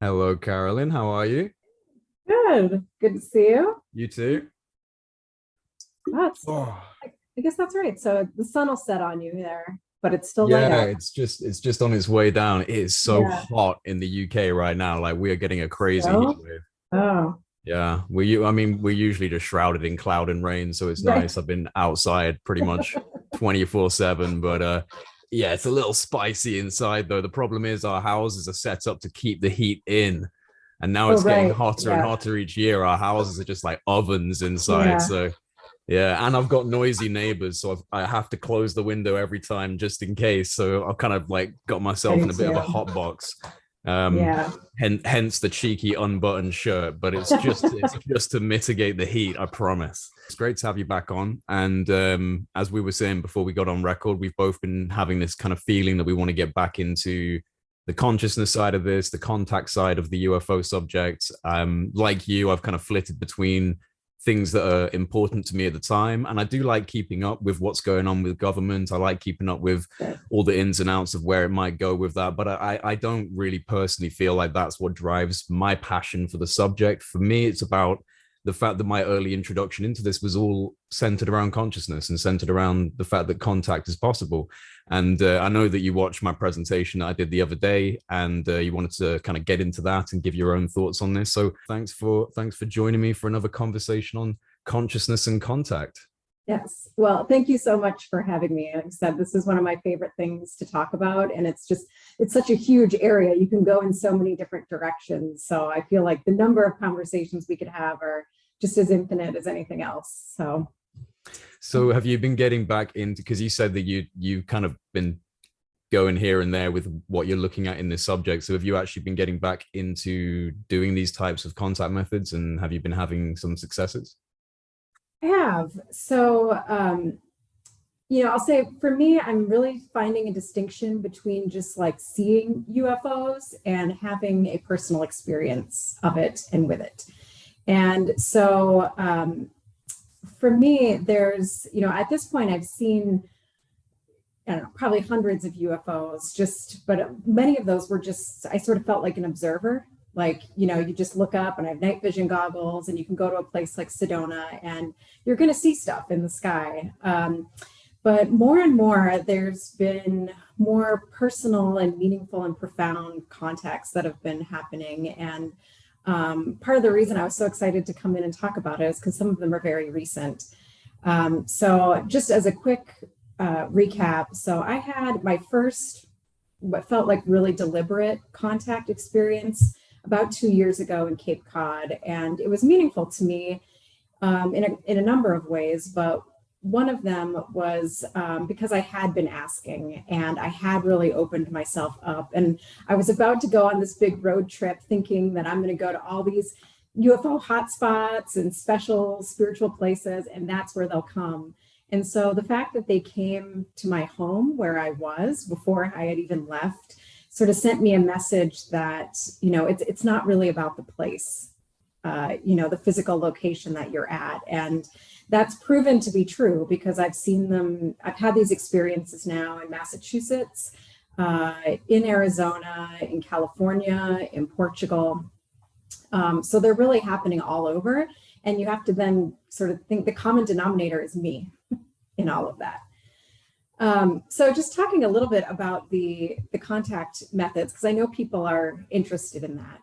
Hello, Carolyn. How are you? Good. Good to see you. You too? That's, Oh, I guess that's right. So the sun will set on you there, but it's still light yeah, out. it's just on its way down. It is so Yeah. hot in the UK right now. Like we are getting a crazy heat So, wave. oh, Yeah, I mean, we're usually just shrouded in cloud and rain, so it's right. nice. I've been outside pretty much 24/7, but yeah, it's a little spicy inside though. The problem is our houses are set up to keep the heat in, and now Oh, it's getting right. hotter and Yeah. hotter each year. Our houses are just like ovens inside, Yeah. so yeah, and I've got noisy neighbors, so I have to close the window every time just in case. So I've kind of like got I myself do in a bit of a too. hot box. Um, Yeah. hence the cheeky unbuttoned shirt, but it's just to mitigate the heat, I promise. It's great to have you back on. And as we were saying before we got on record, we've both been having this kind of feeling that we want to get back into the consciousness side of this, the contact side of the UFO subject. Like you, I've kind of flitted between things that are important to me at the time. And I do like keeping up with what's going on with government. I like keeping up with Good. all the ins and outs of where it might go with that. But I don't really personally feel like that's what drives my passion for the subject. For me, it's about the fact that my early introduction into this was all centered around consciousness and centered around the fact that contact is possible. And I know that you watched my presentation that I did the other day, and you wanted to kind of get into that and give your own thoughts on this. So thanks for joining me for another conversation on consciousness and contact. Yes. Well, thank you so much for having me. Like I said, this is one of my favorite things to talk about, and it's such a huge area. You can go in so many different directions. So I feel like the number of conversations we could have are just as infinite as anything else. So, So have you been getting back into, because you said that you kind of been going here and there with what you're looking at in this subject. So have you actually been getting back into doing these types of contact methods, and have you been having some successes? I have. So, I'll say for me, I'm really finding a distinction between just like seeing UFOs and having a personal experience of it and with it. And so, for me, at this point, I've seen, I don't know, probably hundreds of UFOs, but many of those were just, I sort of felt like an observer. Like, you just look up, and I have night vision goggles, and you can go to a place like Sedona and you're going to see stuff in the sky. But more and more, there's been more personal and meaningful and profound contacts that have been happening. And part of the reason I was so excited to come in and talk about it is because some of them are very recent. So just as a quick recap, so I had my first, what felt like really deliberate contact experience about 2 years ago in Cape Cod. And it was meaningful to me in a number of ways, but one of them was because I had been asking, and I had really opened myself up, and I was about to go on this big road trip thinking that I'm going to go to all these UFO hotspots and special spiritual places, and that's where they'll come. And so the fact that they came to my home where I was before I had even left sort of sent me a message that, it's not really about the place, the physical location that you're at. And that's proven to be true because I've had these experiences now in Massachusetts, in Arizona, in California, in Portugal. So they're really happening all over. And you have to then sort of think the common denominator is me in all of that. So just talking a little bit about the contact methods, because I know people are interested in that.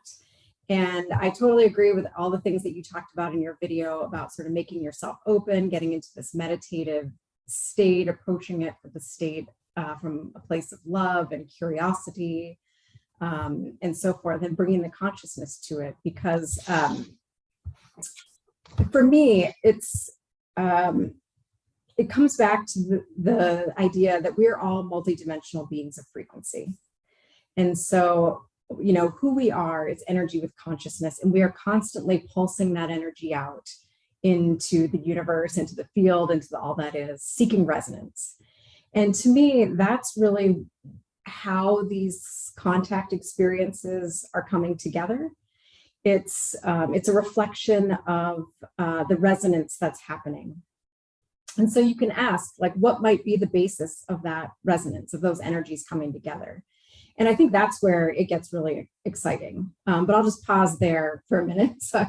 And I totally agree with all the things that you talked about in your video about sort of making yourself open, getting into this meditative state, approaching it from the state from a place of love and curiosity, and so forth, and bringing the consciousness to it. Because for me, it comes back to the idea that we're all multidimensional beings of frequency. And so, who we are is energy with consciousness, and we are constantly pulsing that energy out into the universe, into the field, into all that is, seeking resonance. And to me, that's really how these contact experiences are coming together. It's a reflection of the resonance that's happening. And so you can ask, like, what might be the basis of that resonance, of those energies coming together? And I think that's where it gets really exciting. But I'll just pause there for a minute. So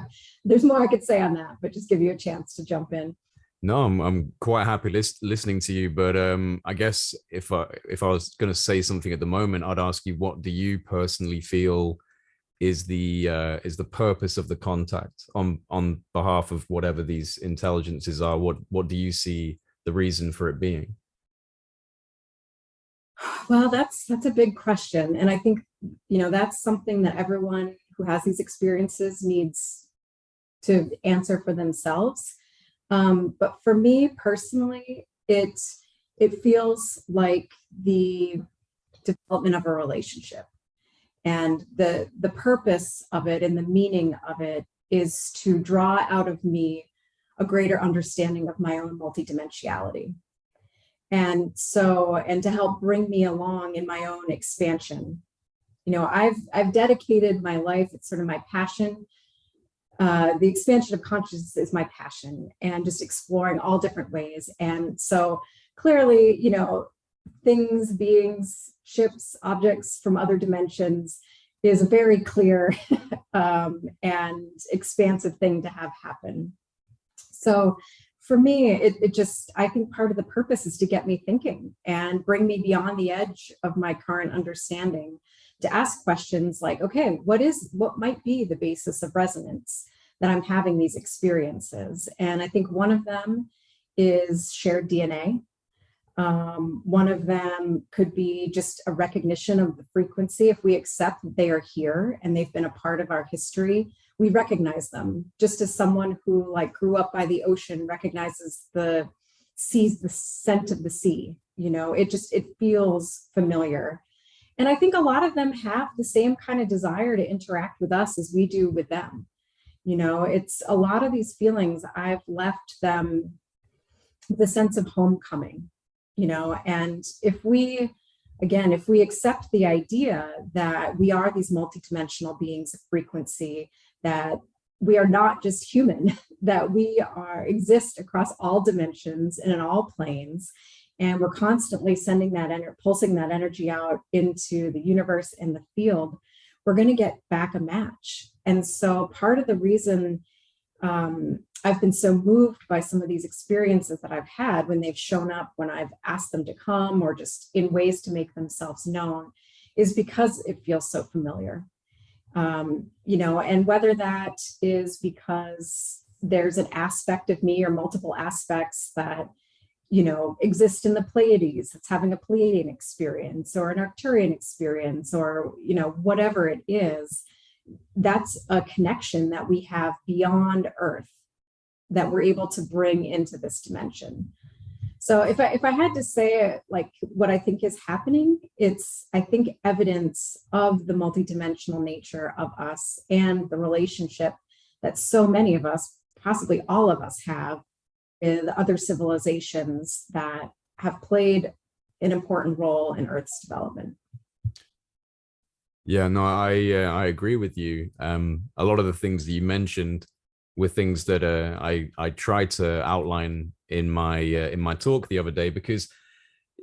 there's more I could say on that, but just give you a chance to jump in. No, I'm quite happy listening to you, but I guess if I was going to say something at the moment, I'd ask you, what do you personally feel is the purpose of the contact on behalf of whatever these intelligences are? What do you see the reason for it being? Well, that's a big question, and I think that's something that everyone who has these experiences needs to answer for themselves. But for me personally, it feels like the development of a relationship, and the purpose of it and the meaning of it is to draw out of me a greater understanding of my own multidimensionality. And to help bring me along in my own expansion. I've dedicated my life, it's sort of my passion. The expansion of consciousness is my passion, and just exploring all different ways. And so clearly, things, beings, ships, objects from other dimensions is a very clear and expansive thing to have happen. So for me, I think part of the purpose is to get me thinking and bring me beyond the edge of my current understanding, to ask questions like, okay, what might be the basis of resonance that I'm having these experiences? And I think one of them is shared DNA. One of them could be just a recognition of the frequency. If we accept that they are here and they've been a part of our history, we recognize them, just as someone who grew up by the ocean recognizes the scent of the sea. It feels familiar. And I think a lot of them have the same kind of desire to interact with us as we do with them. It's a lot of these feelings, I've left them with a sense of homecoming, and if we accept the idea that we are these multidimensional beings of frequency, that we are not just human, that we exist across all dimensions and in all planes, and we're constantly sending pulsing that energy out into the universe and the field, we're going to get back a match. And so part of the reason I've been so moved by some of these experiences that I've had when they've shown up, when I've asked them to come, or just in ways to make themselves known, is because it feels so familiar. And whether that is because there's an aspect of me or multiple aspects that, exist in the Pleiades, it's having a Pleiadian experience or an Arcturian experience, or, whatever it is, that's a connection that we have beyond Earth that we're able to bring into this dimension. So if I had to say what I think is happening, it's, I think, evidence of the multidimensional nature of us and the relationship that so many of us, possibly all of us, have with other civilizations that have played an important role in Earth's development. Yeah, no, I agree with you. A lot of the things that you mentioned were things that I tried to outline in my talk the other day, because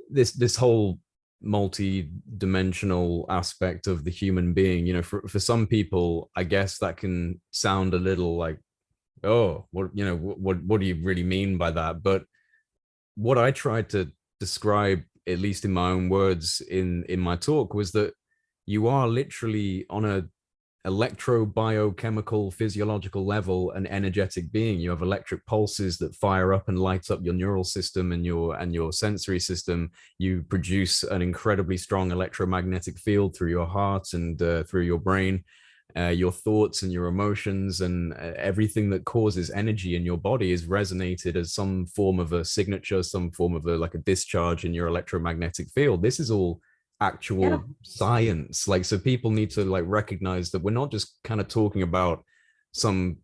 this whole multi-dimensional aspect of the human being, for some people, I guess that can sound a little like, oh, what do you really mean by that? But what I tried to describe, at least in my own words in my talk, was that you are literally on a electro-biochemical physiological level an energetic being. You have electric pulses that fire up and light up your neural system and your sensory system. You produce an incredibly strong electromagnetic field through your heart and through your brain. Your thoughts and your emotions and everything that causes energy in your body is resonated as some form of a signature, some form of a discharge in your electromagnetic field. This is all actual science. So people need to recognize that we're not just kind of talking about some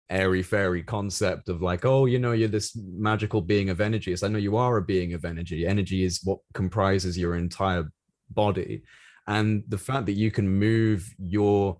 airy fairy concept of you're this magical being of energy. It's, I know you are a being of energy. Energy is what comprises your entire body, and the fact that you can move your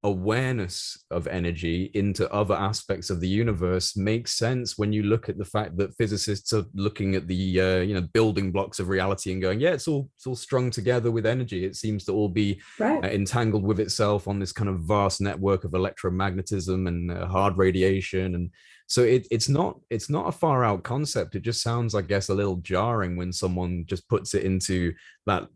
awareness of energy into other aspects of the universe makes sense when you look at the fact that physicists are looking at the building blocks of reality and going, yeah, it's all strung together with energy. It seems to all be Right. entangled with itself on this kind of vast network of electromagnetism and hard radiation. And so it's not a far out concept. It just sounds, I guess, a little jarring when someone just puts it into that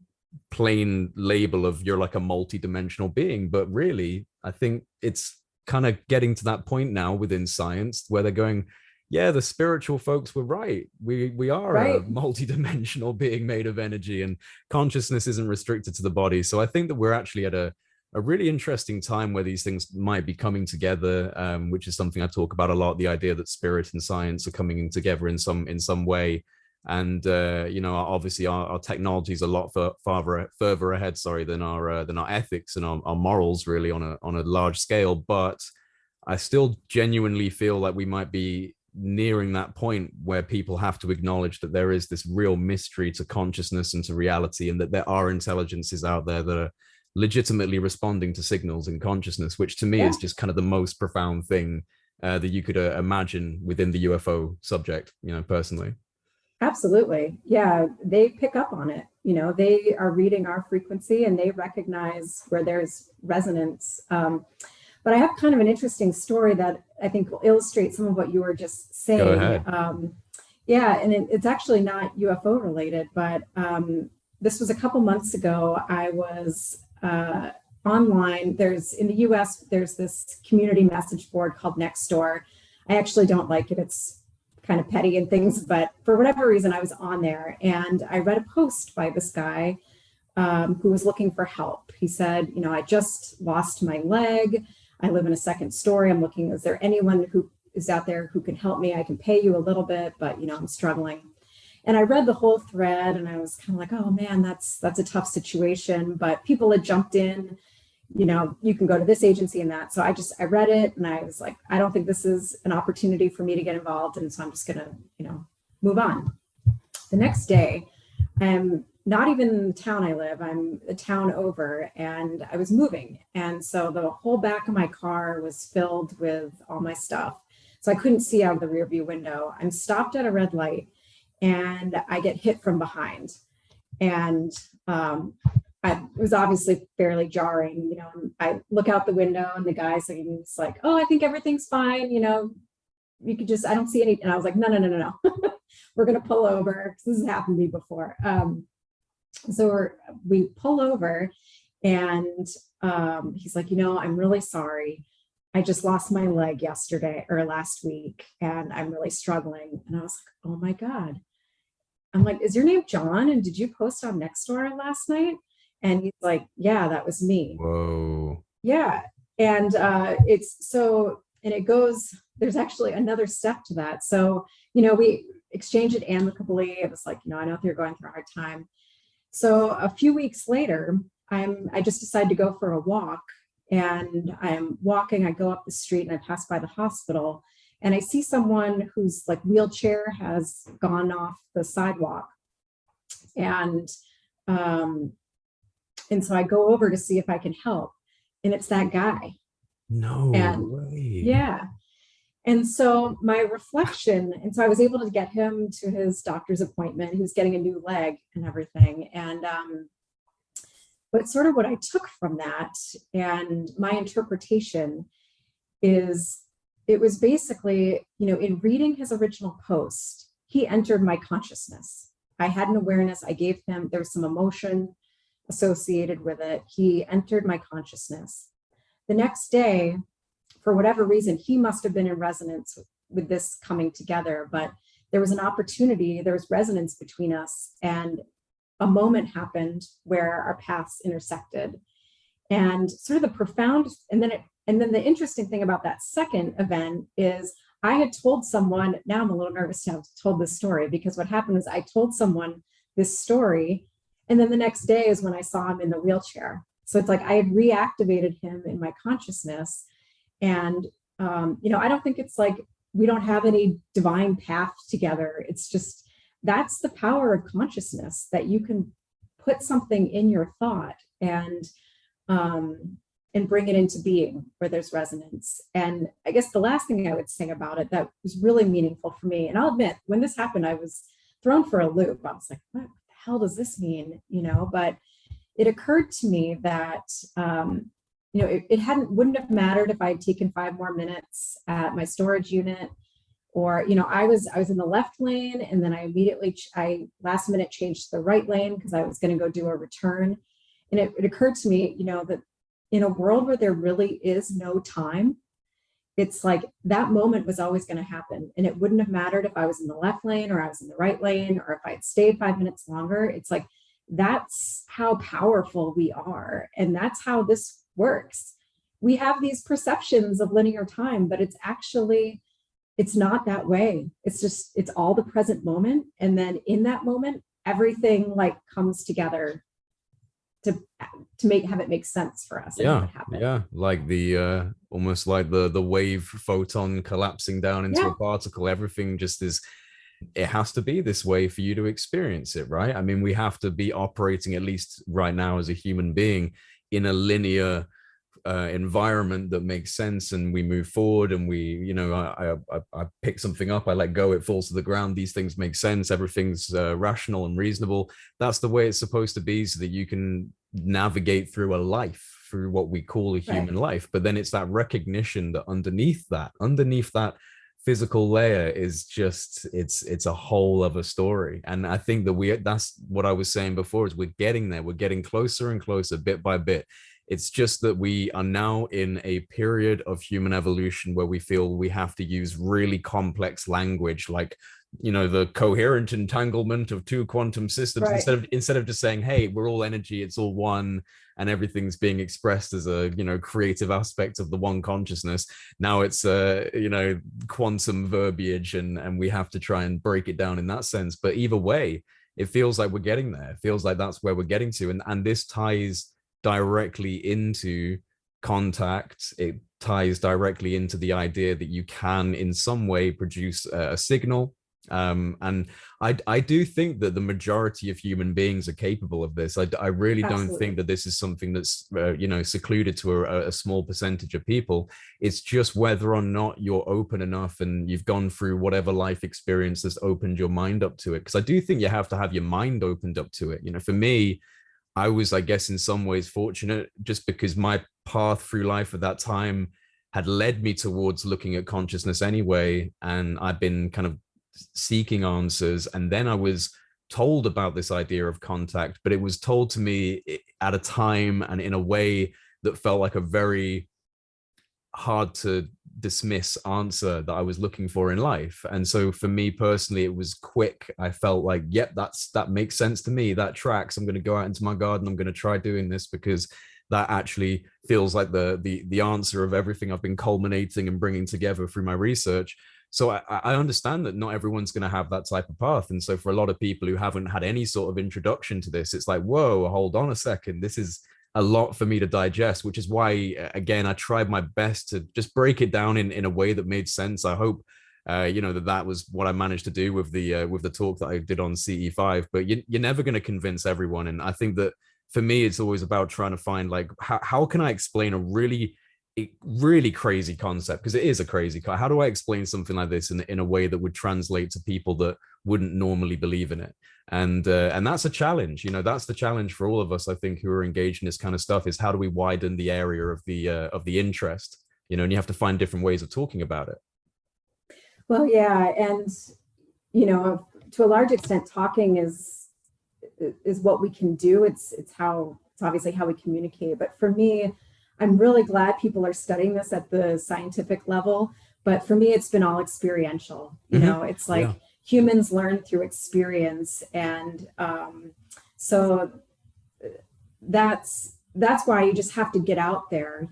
plain label of you're like a multi-dimensional being. But really, I think it's kind of getting to that point now within science where they're going, yeah, the spiritual folks were right. We are a Right. multi-dimensional being made of energy, and consciousness isn't restricted to the body. So I think that we're actually at a really interesting time where these things might be coming together, which is something I talk about a lot, the idea that spirit and science are coming together in some way. And obviously our technology is a lot further ahead, than our ethics and our morals, really, on a large scale. But I still genuinely feel like we might be nearing that point where people have to acknowledge that there is this real mystery to consciousness and to reality, and that there are intelligences out there that are legitimately responding to signals in consciousness, which to me Yeah. is just kind of the most profound thing that you could imagine within the UFO subject, personally. Absolutely. Yeah, they pick up on it. They are reading our frequency and they recognize where there's resonance. But I have kind of an interesting story that I think will illustrate some of what you were just Go saying. ahead. Yeah, and it's actually not UFO related, but this was a couple months ago. I was online. In the US, there's this community message board called Nextdoor. I actually don't like it. It's kind of petty and things, but for whatever reason, I was on there and I read a post by this guy who was looking for help. He said, I just lost my leg. I live in a second story. I'm looking, is there anyone who is out there who can help me? I can pay you a little bit, but I'm struggling. And I read the whole thread and I was kind of like, oh man, that's a tough situation. But people had jumped in, you can go to this agency and that. So I read it and I was like, I don't think this is an opportunity for me to get involved. And so I'm just going to, move on. The next day, I'm not even in the town I live, I'm a town over, and I was moving. And so the whole back of my car was filled with all my stuff. So I couldn't see out of the rear view window. I'm stopped at a red light and I get hit from behind. And it was obviously fairly jarring. I look out the window and the guy's like, he's like, oh, I think everything's fine. You could just, I don't see any. And I was like, no. We're going to pull over. This has happened to me before. So we pull over and he's like, I'm really sorry. I just lost my leg yesterday or last week and I'm really struggling. And I was like, oh my God. I'm like, is your name John? And did you post on Nextdoor last night? And he's like, yeah, that was me. Whoa. Yeah. And it goes, there's actually another step to that. So, we exchanged it amicably. It was like, I know you're going through a hard time. So a few weeks later, I just decided to go for a walk and I'm walking, I go up the street and I pass by the hospital and I see someone whose like wheelchair has gone off the sidewalk. And so I go over to see if I can help. And it's that guy. No way. Yeah. And so my reflection, and so I was able to get him to his doctor's appointment. He was getting a new leg and everything. And but sort of what I took from that and my interpretation is it was basically, in reading his original post, he entered my consciousness. I had an awareness. I gave him, there was some emotion associated with it. He entered my consciousness. The next day, for whatever reason, he must have been in resonance with this coming together, but there was an opportunity, there was resonance between us, and a moment happened where our paths intersected. And sort of the profound, and then the interesting thing about that second event is I had told someone, now I'm a little nervous to have told this story, because what happened is I told someone this story, and then the next day is when I saw him in the wheelchair. So it's like I had reactivated him in my consciousness. And, I don't think it's like we don't have any divine path together. It's just, that's the power of consciousness, that you can put something in your thought and and bring it into being where there's resonance. And I guess the last thing I would say about it that was really meaningful for me, and I'll admit, when this happened, I was thrown for a loop. I was like, what the hell does this mean? But it occurred to me that, it wouldn't have mattered if I had taken 5 more minutes at my storage unit, or, I was in the left lane, and then I last minute changed to the right lane because I was going to go do a return. And it occurred to me, that in a world where there really is no time, it's like that moment was always going to happen. And it wouldn't have mattered if I was in the left lane or I was in the right lane, or if I had stayed 5 minutes longer. It's like, that's how powerful we are. And that's how this works. We have these perceptions of linear time, but it's not that way. It's all the present moment. And then in that moment, everything like comes together to have it make sense for us. Yeah. Like the almost like the wave photon collapsing down into a particle. Everything just is, it has to be this way for you to experience it, right? I mean, we have to be operating, at least right now as a human being, in a linear environment that makes sense, and we move forward, and I pick something up, I let go, it falls to the ground, these things make sense, everything's rational and reasonable. That's the way it's supposed to be, so that you can navigate through a life, through what we call a human life. But then it's that recognition that underneath that physical layer is just, it's a whole other story. And I think that that's what I was saying before, is we're getting there, we're getting closer and closer bit by bit. It's just that we are now in a period of human evolution where we feel we have to use really complex language, like, the coherent entanglement of 2 quantum systems, instead of just saying, hey, we're all energy, it's all one, and everything's being expressed as a, creative aspect of the one consciousness. Now it's quantum verbiage, and we have to try and break it down in that sense. But either way, it feels like we're getting there. It feels like that's where we're getting to. And this ties directly into contact. It ties directly into the idea that you can in some way produce a signal. And I do think that the majority of human beings are capable of this. I really don't think that this is something that's secluded to a small percentage of people. It's just whether or not you're open enough and you've gone through whatever life experience that's opened your mind up to it. Because I do think you have to have your mind opened up to it. For me, I was, I guess, in some ways fortunate, just because my path through life at that time had led me towards looking at consciousness anyway. And I've been kind of seeking answers. And then I was told about this idea of contact, but it was told to me at a time and in a way that felt like a very hard to dismiss answer that I was looking for in life. And so for me personally, it was quick. I felt like, yep, that makes sense to me. That tracks. I'm going to go out into my garden. I'm going to try doing this, because that actually feels like the answer of everything I've been culminating and bringing together through my research. So I understand that not everyone's going to have that type of path. And so for a lot of people who haven't had any sort of introduction to this, it's like, whoa, hold on a second. This is a lot for me to digest, which is why, again, I tried my best to just break it down in a way that made sense. I hope, that was what I managed to do with the talk that I did on CE5, but you're never going to convince everyone. And I think that for me, it's always about trying to find, like, how can I explain a really crazy concept, because it is a crazy. How do I explain something like this in a way that would translate to people that wouldn't normally believe in it? And that's a challenge. That's the challenge for all of us, I think, who are engaged in this kind of stuff, is how do we widen the area of the interest? And you have to find different ways of talking about it. Well, yeah, and to a large extent, talking is what we can do. It's obviously how we communicate. But for me, I'm really glad people are studying this at the scientific level. But for me, it's been all experiential. It's like humans learn through experience. And so that's why you just have to get out there,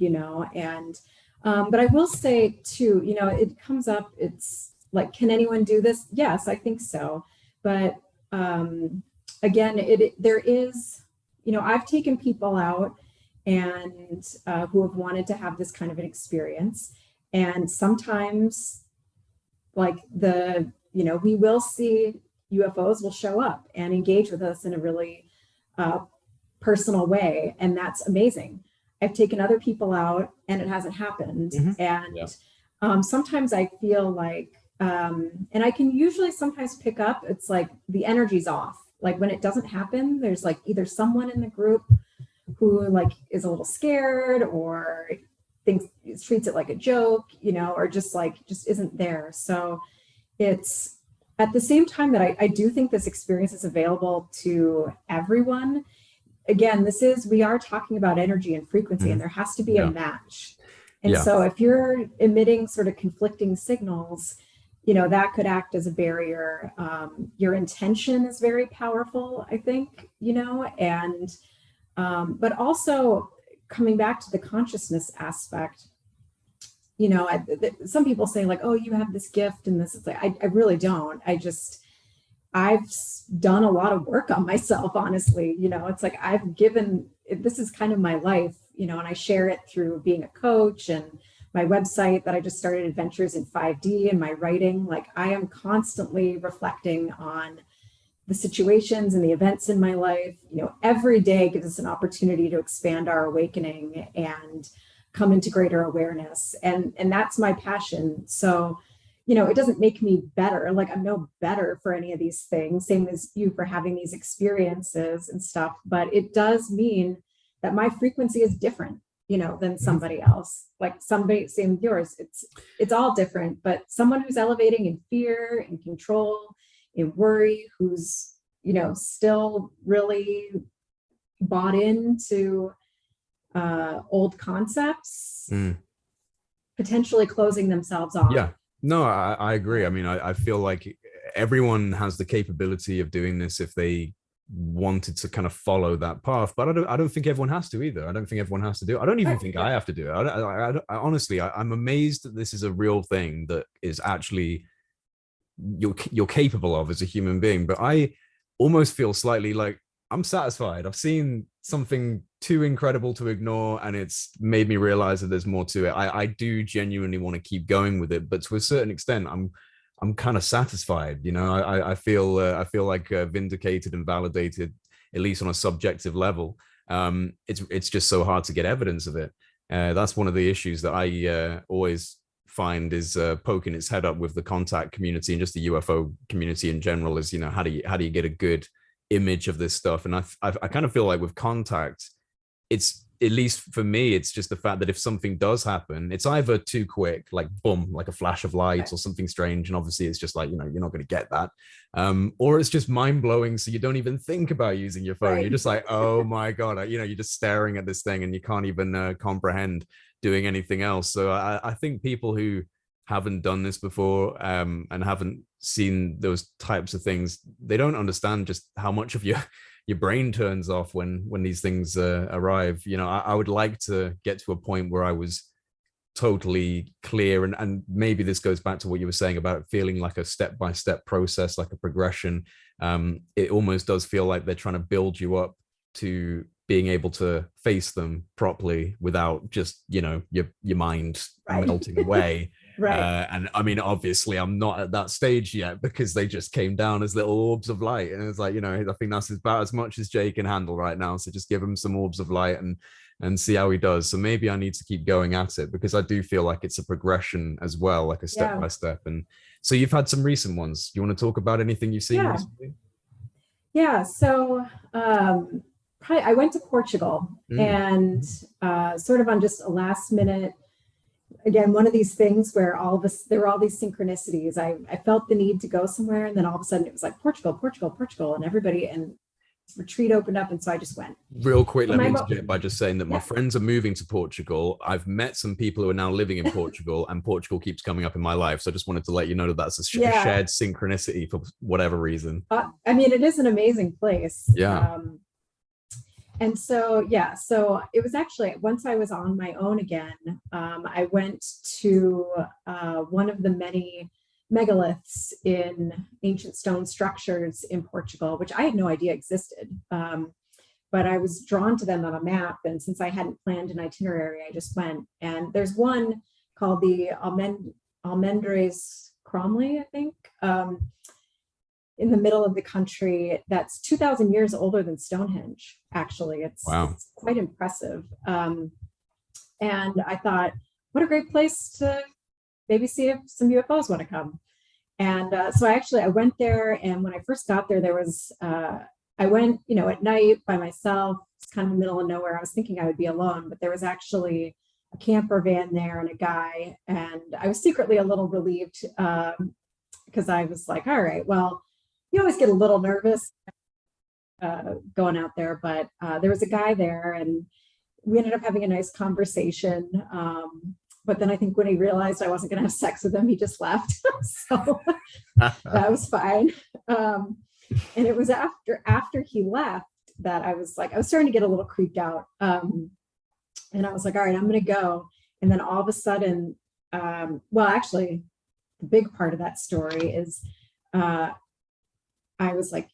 and but I will say too, it comes up, it's like, can anyone do this? Yes, I think so. But again, there is, I've taken people out and who have wanted to have this kind of an experience. And sometimes, like, we will see UFOs will show up and engage with us in a really personal way. And that's amazing. I've taken other people out and it hasn't happened. And sometimes I feel like, and I can usually sometimes pick up, it's like the energy's off. Like when it doesn't happen, there's like either someone in the group who like is a little scared or thinks, treats it like a joke, or just isn't there. So it's at the same time that I do think this experience is available to everyone. Again, we are talking about energy and frequency, and there has to be a match. And so if you're emitting sort of conflicting signals, that could act as a barrier. Your intention is very powerful, I think, and but also coming back to the consciousness aspect, some people say like, oh, you have this gift and this is like, I really don't. I've done a lot of work on myself, honestly. It's like this is kind of my life, and I share it through being a coach and my website that I just started, Adventures in 5D, and my writing. Like I am constantly reflecting on the situations and the events in my life. Every day gives us an opportunity to expand our awakening and come into greater awareness. And that's my passion. So, it doesn't make me better. Like I'm no better for any of these things, same as you for having these experiences and stuff. But it does mean that my frequency is different, than somebody else. Like somebody, same with yours. It's all different, but someone who's elevating in fear and control, in worry, who's, still really bought into old concepts, potentially closing themselves off. Yeah, no, I agree. I mean, I feel like everyone has the capability of doing this if they wanted to kind of follow that path, but I don't think everyone has to either. I don't think everyone has to do it. I don't even think I have to do it. I honestly, I'm amazed that this is a real thing that is actually you're capable of as a human being. But I almost feel slightly like I'm satisfied. I've seen something too incredible to ignore, and it's made me realize that there's more to it. I do genuinely want to keep going with it, but to a certain extent, I'm kind of satisfied. I feel like vindicated and validated, at least on a subjective level. It's just so hard to get evidence of it. That's one of the issues that I always find is poking its head up with the contact community and just the UFO community in general. Is how do you get a good image of this stuff? And I kind of feel like with contact, it's, at least for me, it's just the fact that if something does happen, it's either too quick, like boom, like a flash of light or something strange, and obviously it's just like, you're not going to get that, or it's just mind-blowing, so you don't even think about using your phone. You're just like, oh my god, you're just staring at this thing and you can't even comprehend doing anything else. So I think people who haven't done this before and haven't seen those types of things, they don't understand just how much of your brain turns off when these things arrive. I would like to get to a point where I was totally clear, and maybe this goes back to what you were saying about feeling like a step-by-step process, like a progression. It almost does feel like they're trying to build you up to being able to face them properly without just your mind melting away. And I mean, obviously I'm not at that stage yet, because they just came down as little orbs of light, and it's like, I think that's about as much as Jay can handle right now. So just give him some orbs of light and see how he does. So maybe I need to keep going at it, because I do feel like it's a progression as well, like a step by step. And so you've had some recent ones. Do you want to talk about anything you've seen recently? So I went to Portugal and sort of on just a last minute, again, one of these things where there were all these synchronicities. I felt the need to go somewhere, and then all of a sudden it was like Portugal, and everybody, and retreat opened up, and so I just went. Real quick, let me interject by just saying that my friends are moving to Portugal. I've met some people who are now living in Portugal, and Portugal keeps coming up in my life. So I just wanted to let you know that that's a shared synchronicity for whatever reason. I mean, it is an amazing place. And so, so it was actually, once I was on my own again, I went to one of the many megaliths in ancient stone structures in Portugal, which I had no idea existed. But I was drawn to them on a map. And since I hadn't planned an itinerary, I just went. And there's one called the Almendres Cromley, I think, in the middle of the country, that's 2,000 years older than Stonehenge, actually. It's quite impressive. And I thought, what a great place to maybe see if some UFOs want to come. And so I went there, and when I first got there, I went, at night by myself. It's kind of the middle of nowhere. I was thinking I would be alone, but there was actually a camper van there and a guy, and I was secretly a little relieved because I was like, all right, well, you always get a little nervous going out there, but there was a guy there, and we ended up having a nice conversation. But then I think when he realized I wasn't going to have sex with him, he just left. So that was fine. And it was after he left that I was starting to get a little creeped out. And I was like, all right, I'm going to go. And then all of a sudden, actually, the big part of that story is I was like,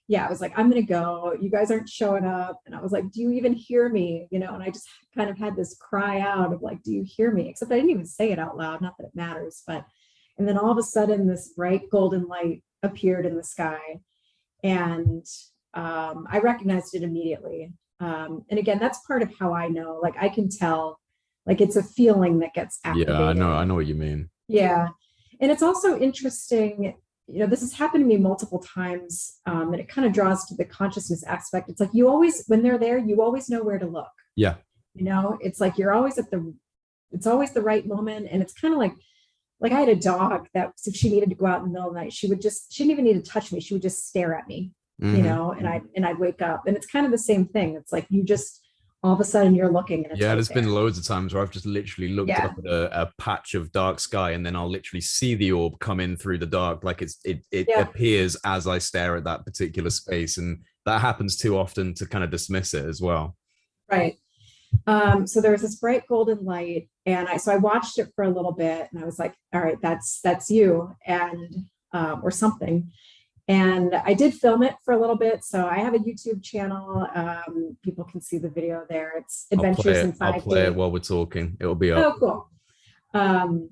I'm going to go. You guys aren't showing up. And I was like, do you even hear me? And I just kind of had this cry out of like, do you hear me? Except I didn't even say it out loud. Not that it matters, and then all of a sudden this bright golden light appeared in the sky, and I recognized it immediately. And again, that's part of how I know, like I can tell, like it's a feeling that gets activated. Yeah, I know what you mean. Yeah. And it's also interesting, this has happened to me multiple times, and it kind of draws to the consciousness aspect. It's like when they're there, you always know where to look. Yeah. It's like you're always it's always the right moment. And it's kind of like I had a dog that if she needed to go out in the middle of the night, she didn't even need to touch me. She would just stare at me, and I'd wake up. And it's kind of the same thing. It's like you just all of a sudden you're looking and it's there's been loads of times where I've just literally looked up at a patch of dark sky, and then I'll literally see the orb come in through the dark, like it appears as I stare at that particular space. And that happens too often to kind of dismiss it as well. Right. So there was this bright golden light, and I watched it for a little bit, and I was like, all right, that's you, and or something. And I did film it for a little bit. So I have a YouTube channel. People can see the video there. It's Adventures in 5D. I'll play it while we're talking. It'll be up. Oh, cool. And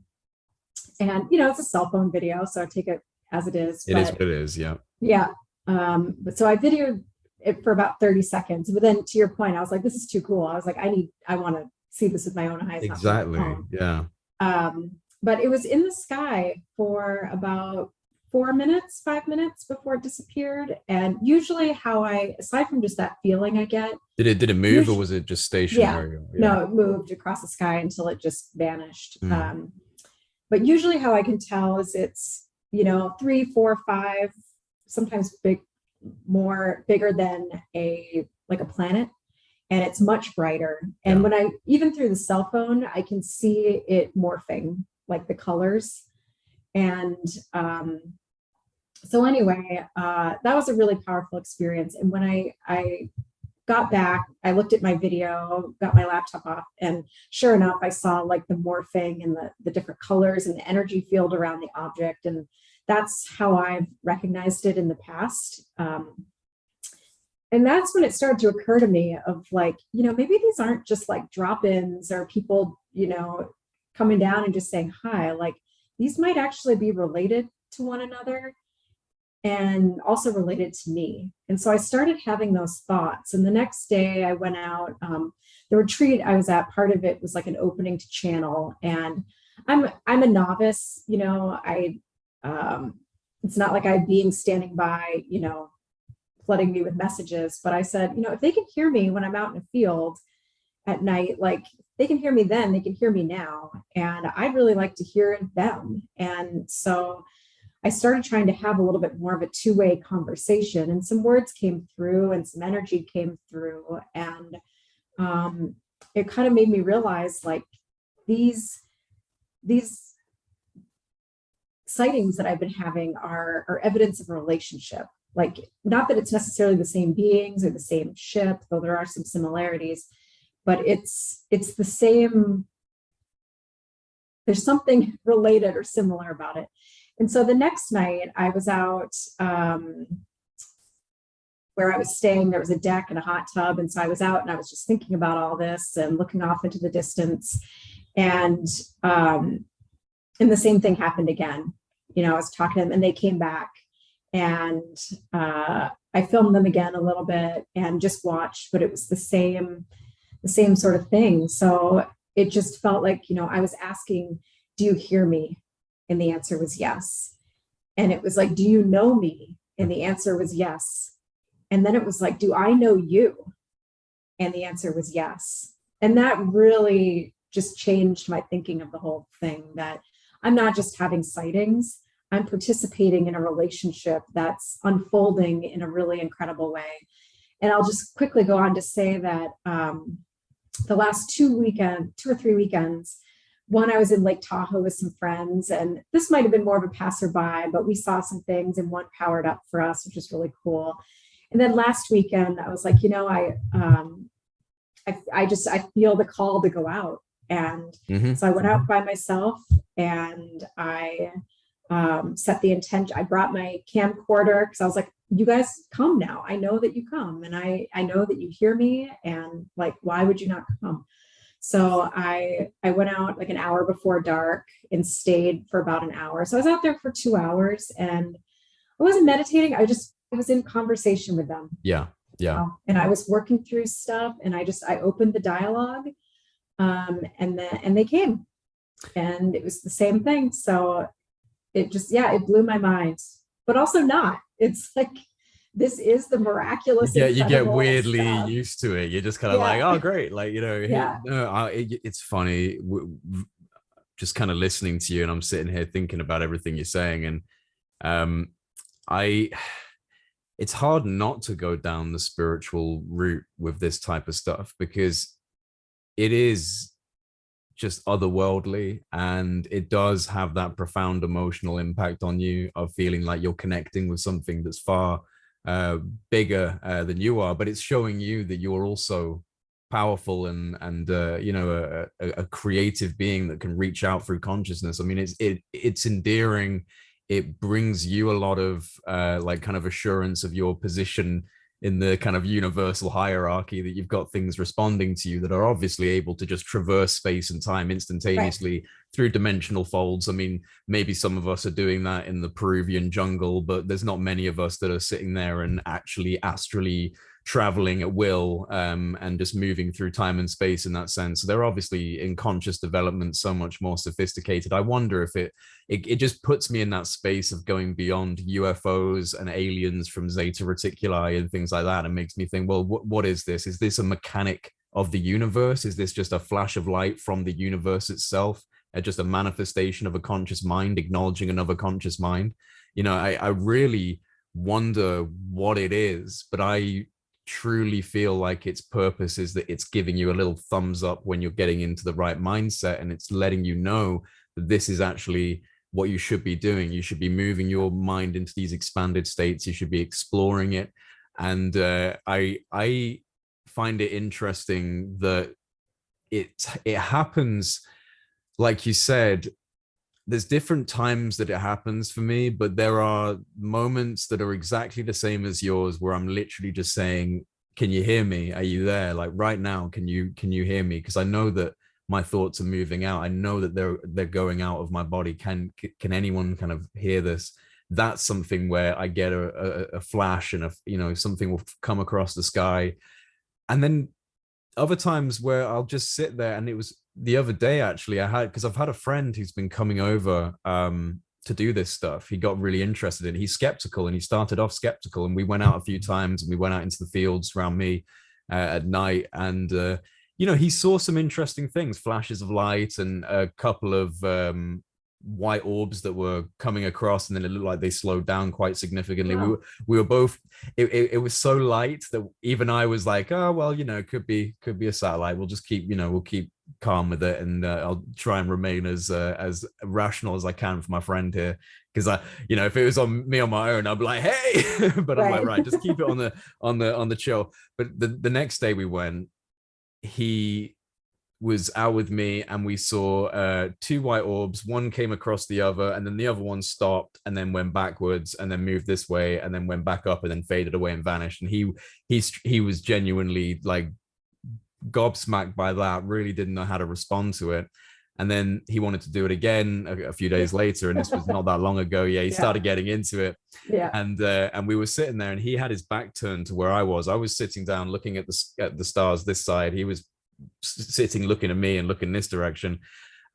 it's a cell phone video, so I take it as it is. It is what it is. Yeah. Yeah. But so I videoed it for about 30 seconds. But then to your point, I was like, this is too cool. I was like, I want to see this with my own eyes. Exactly. Yeah. But it was in the sky for about 5 minutes before it disappeared. And usually aside from just that feeling I get. Did it move, or was it just stationary? Yeah. No, it moved across the sky until it just vanished. But usually how I can tell is it's, 3, 4, 5, sometimes bigger than a planet. And it's much brighter. And when even through the cell phone, I can see it morphing, like the colors. And so anyway, that was a really powerful experience. And when I got back, I looked at my video, got my laptop off, and sure enough, I saw like the morphing and the different colors and the energy field around the object. And that's how I've recognized it in the past. And that's when it started to occur to me of like, maybe these aren't just like drop-ins or people, coming down and just saying hi. Like, these might actually be related to one another and also related to me. And so I started having those thoughts. And the next day I went out, the retreat I was at, part of it was like an opening to channel. And I'm a novice, it's not like I'm standing by, flooding me with messages, but I said, if they can hear me when I'm out in a field at night, like they can hear me then, they can hear me now. And I'd really like to hear them. And so I started trying to have a little bit more of a two-way conversation, and some words came through and some energy came through. And it kind of made me realize like these sightings that I've been having are evidence of a relationship. Like, not that it's necessarily the same beings or the same ship, though there are some similarities, but it's the same. There's something related or similar about it. And so the next night I was out where I was staying, there was a deck and a hot tub. And so I was out and I was just thinking about all this and looking off into the distance. And the same thing happened again. I was talking to them and they came back, and I filmed them again a little bit and just watched, but it was the same sort of thing. So it just felt like, you know, I was asking, do you hear me? And the answer was yes. And it was like, do you know me? And the answer was yes. And then it was like, do I know you? And the answer was yes. And that really just changed my thinking of the whole thing, that I'm not just having sightings, I'm participating in a relationship that's unfolding in a really incredible way. And I'll just quickly go on to say that the last 2 or 3 weekends, one, I was in Lake Tahoe with some friends, and this might have been more of a passerby, but we saw some things and one powered up for us, which is really cool. And then last weekend, I was like, you know, I feel the call to go out. And so I went out by myself, and I set the intention. I brought my camcorder because I was like, you guys come now. I know that you come, and I know that you hear me, and like, why would you not come? So I went out like an hour before dark and stayed for about an hour. So I was out there for 2 hours, and I wasn't meditating. I was in conversation with them. Yeah. And I was working through stuff, and I opened the dialogue, and they came, and it was the same thing. So it just, it blew my mind, but also not. It's like, this is the miraculous. Yeah, you get weirdly stuff. used to it. You're just kind of like, oh, great. Like, you know, it's funny. Just kind of listening to you, and I'm sitting here thinking about everything you're saying. And it's hard not to go down the spiritual route with this type of stuff, because it is just otherworldly, and it does have that profound emotional impact on you of feeling like you're connecting with something that's far bigger than you are, but it's showing you that you're also powerful and you know, a creative being that can reach out through consciousness. I mean, it's endearing. It brings you a lot of like kind of assurance of your position in the kind of universal hierarchy, that you've got things responding to you that are obviously able to just traverse space and time instantaneously through dimensional folds. I mean, maybe some of us are doing that in the Peruvian jungle, but there's not many of us that are sitting there and actually astrally traveling at will, and just moving through time and space in that sense. So they're obviously in conscious development so much more sophisticated. I wonder if it just puts me in that space of going beyond UFOs and aliens from Zeta Reticuli and things like that, and makes me think, well, what is this? Is this a mechanic of the universe? Is this just a flash of light from the universe itself? Just a manifestation of a conscious mind acknowledging another conscious mind? You know, I really wonder what it is, but I truly feel like its purpose is that it's giving you a little thumbs up when you're getting into the right mindset, and it's letting you know that this is actually what you should be doing. You should be moving your mind into these expanded states. You should be exploring it. And I find it interesting that it happens, like you said, there's different times that it happens for me, but there are moments that are exactly the same as yours, where I'm literally just saying, can you hear me? Are you there? Like right now, can you hear me? Because I know that my thoughts are moving out. I know that they're going out of my body. Can anyone kind of hear this? That's something where I get a flash, and you know, something will come across the sky. And then other times where I'll just sit there, and it was the other day actually, because I've had a friend who's been coming over to do this stuff. He got really interested in it. He's skeptical, and he started off skeptical, and we went out a few times, and we went out into the fields around me at night, and you know, he saw some interesting things, flashes of light, and a couple of white orbs that were coming across, and then it looked like they slowed down quite significantly. Wow. We were both, it was so light that even I was like, oh well, you know, could be a satellite. We'll just keep, you know, we'll keep calm with it, and I'll try and remain as rational as I can for my friend here, because I, you know, if it was on me on my own, I'd be like, hey, but I'm like, right, just keep it on the chill. But the next day we went, he was out with me, and we saw 2 white orbs. One came across the other, and then the other one stopped and then went backwards and then moved this way and then went back up and then faded away and vanished. And he was genuinely like gobsmacked by that, really didn't know how to respond to it. And then he wanted to do it again a few days later, and this was not that long ago. He started getting into it. And we were sitting there, and he had his back turned to where I was. I was sitting down looking at the stars this side. He was sitting looking at me and looking this direction.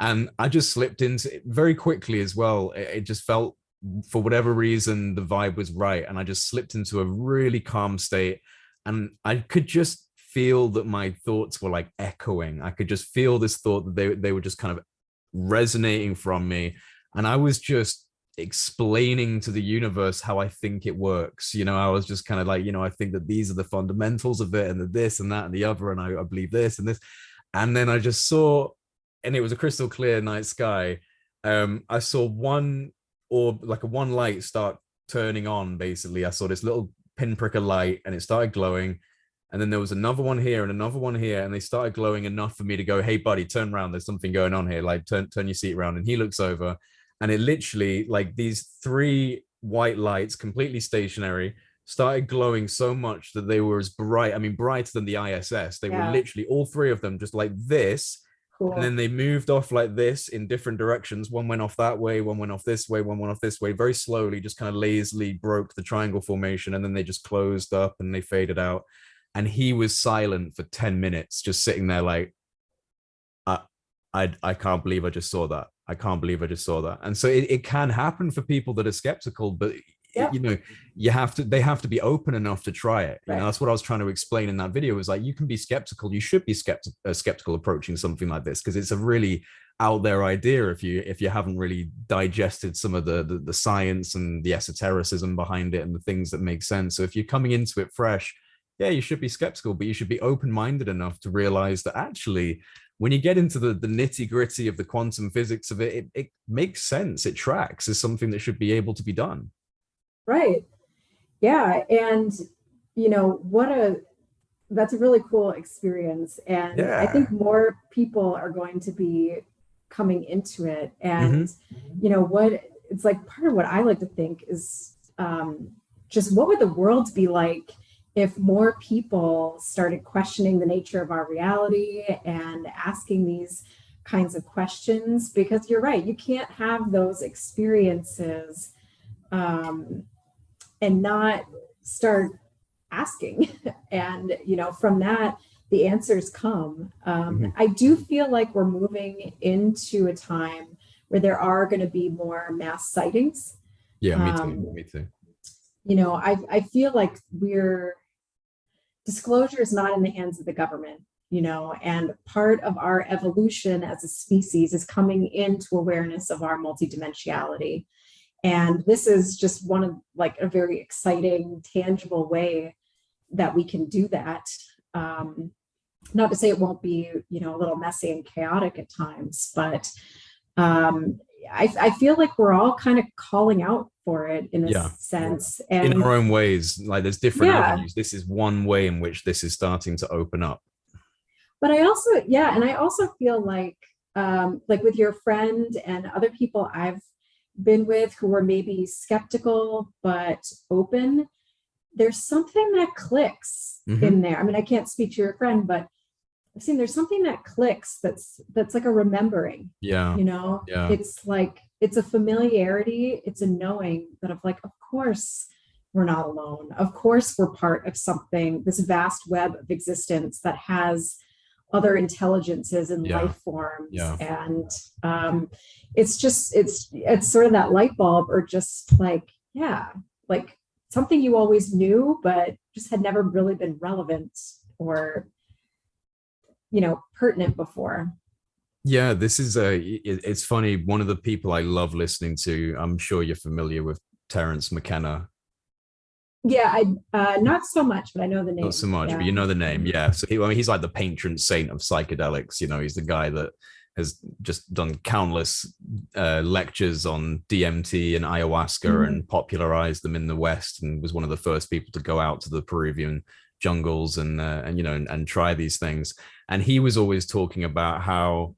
And I just slipped into it very quickly as well. It just felt, for whatever reason, the vibe was right. And I just slipped into a really calm state. And I could just feel that my thoughts were like echoing. I could just feel this thought that they were just kind of resonating from me. And I was just explaining to the universe how I think it works. I was just kind of like, I think that these are the fundamentals of it, and the this and that and the other, and I believe this and this. And then I just saw, and it was a crystal clear night sky. I saw one orb, like a one light, start turning on. Basically, I saw this little pinprick of light, and it started glowing. And then there was another one here and another one here, and they started glowing enough for me to go, "Hey, buddy, turn around. There's something going on here. Like, turn your seat around." And he looks over, and it literally, like, these 3 white lights, completely stationary, started glowing so much that they were as bright. I mean, brighter than the ISS. They were literally, all 3 of them, just like this. Cool. And then they moved off like this in different directions. One went off that way, one went off this way, one went off this way. Very slowly, just kind of lazily broke the triangle formation, and then they just closed up and they faded out. And he was silent for 10 minutes, just sitting there like, I can't believe I just saw that. I can't believe I just saw that. And so it can happen for people that are skeptical, but they have to be open enough to try it. Right. That's what I was trying to explain in that video, is like, you can be skeptical. You should be skeptical approaching something like this, because it's a really out there idea if you haven't really digested some of the science and the esotericism behind it and the things that make sense. So if you're coming into it fresh, you should be skeptical, but you should be open-minded enough to realize that actually, when you get into the nitty-gritty of the quantum physics of it, it makes sense. It tracks as something that should be able to be done. Right. Yeah. And that's a really cool experience. And I think more people are going to be coming into it. And, it's like, part of what I like to think is just, what would the world be like if more people started questioning the nature of our reality and asking these kinds of questions? Because you're right, you can't have those experiences and not start asking. And, from that, the answers come. I do feel like we're moving into a time where there are going to be more mass sightings. Yeah, me too. I feel like disclosure is not in the hands of the government, and part of our evolution as a species is coming into awareness of our multidimensionality. And this is just one of, like, a very exciting, tangible way that we can do that. Not to say it won't be, a little messy and chaotic at times, but I feel like we're all kind of calling out for it in a sense. And in our own ways, like, there's different avenues. This is one way in which this is starting to open up. But I also feel like with your friend and other people I've been with who are maybe skeptical but open, there's something that clicks in there. I mean, I can't speak to your friend, but I've seen there's something that clicks that's like a remembering. It's like, it's a familiarity, it's a knowing that of like, of course we're not alone, of course we're part of something, this vast web of existence that has other intelligences and life forms. And it's just, it's sort of that light bulb, or just like something you always knew but just had never really been relevant or pertinent before. This is it's funny, one of the people I love listening to, I'm sure you're familiar with Terence McKenna. I not so much, but I know the name. Not so much, but you know the name. So he's like the patron saint of psychedelics. He's the guy that has just done countless lectures on DMT and ayahuasca and popularized them in the West, and was one of the first people to go out to the Peruvian jungles and try these things. And he was always talking about how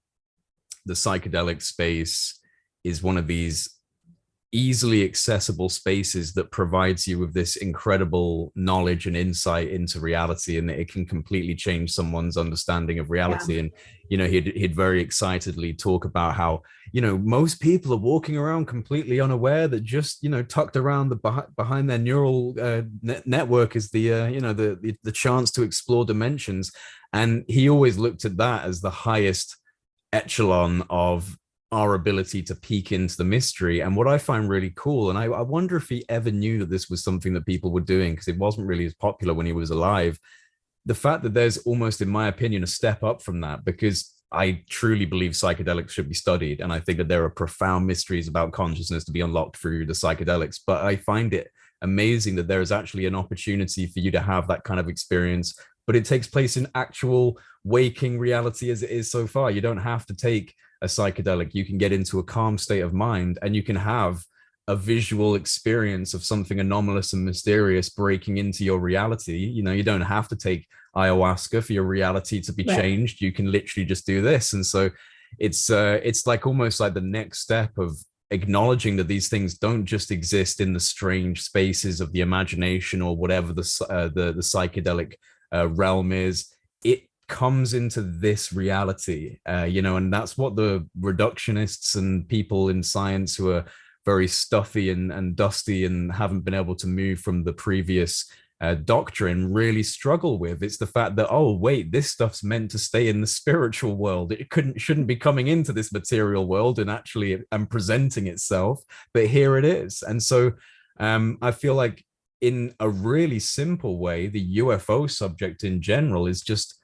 the psychedelic space is one of these easily accessible spaces that provides you with this incredible knowledge and insight into reality, and it can completely change someone's understanding of reality. And he'd very excitedly talk about how you know, most people are walking around completely unaware that just, you know, tucked around behind their neural network is the you know, the chance to explore dimensions. And he always looked at that as the highest echelon of our ability to peek into the mystery. And what I find really cool, and I wonder if he ever knew that this was something that people were doing, because it wasn't really as popular when he was alive, the fact that there's almost, in my opinion, a step up from that, because I truly believe psychedelics should be studied. And I think that there are profound mysteries about consciousness to be unlocked through the psychedelics. But I find it amazing that there is actually an opportunity for you to have that kind of experience, but it takes place in actual waking reality as it is so far. You don't have to take a psychedelic. You can get into a calm state of mind and you can have a visual experience of something anomalous and mysterious breaking into your reality. You know, you don't have to take ayahuasca for your reality to be changed. You can literally just do this. And so it's like almost like the next step of acknowledging that these things don't just exist in the strange spaces of the imagination or whatever the psychedelic realm is. It comes into this reality, you know, and that's what the reductionists and people in science who are very stuffy and dusty and haven't been able to move from the previous doctrine really struggle with. It's the fact that, oh wait, this stuff's meant to stay in the spiritual world. It shouldn't be coming into this material world and actually and presenting itself, but here it is. And so I feel like in a really simple way, the UFO subject in general is just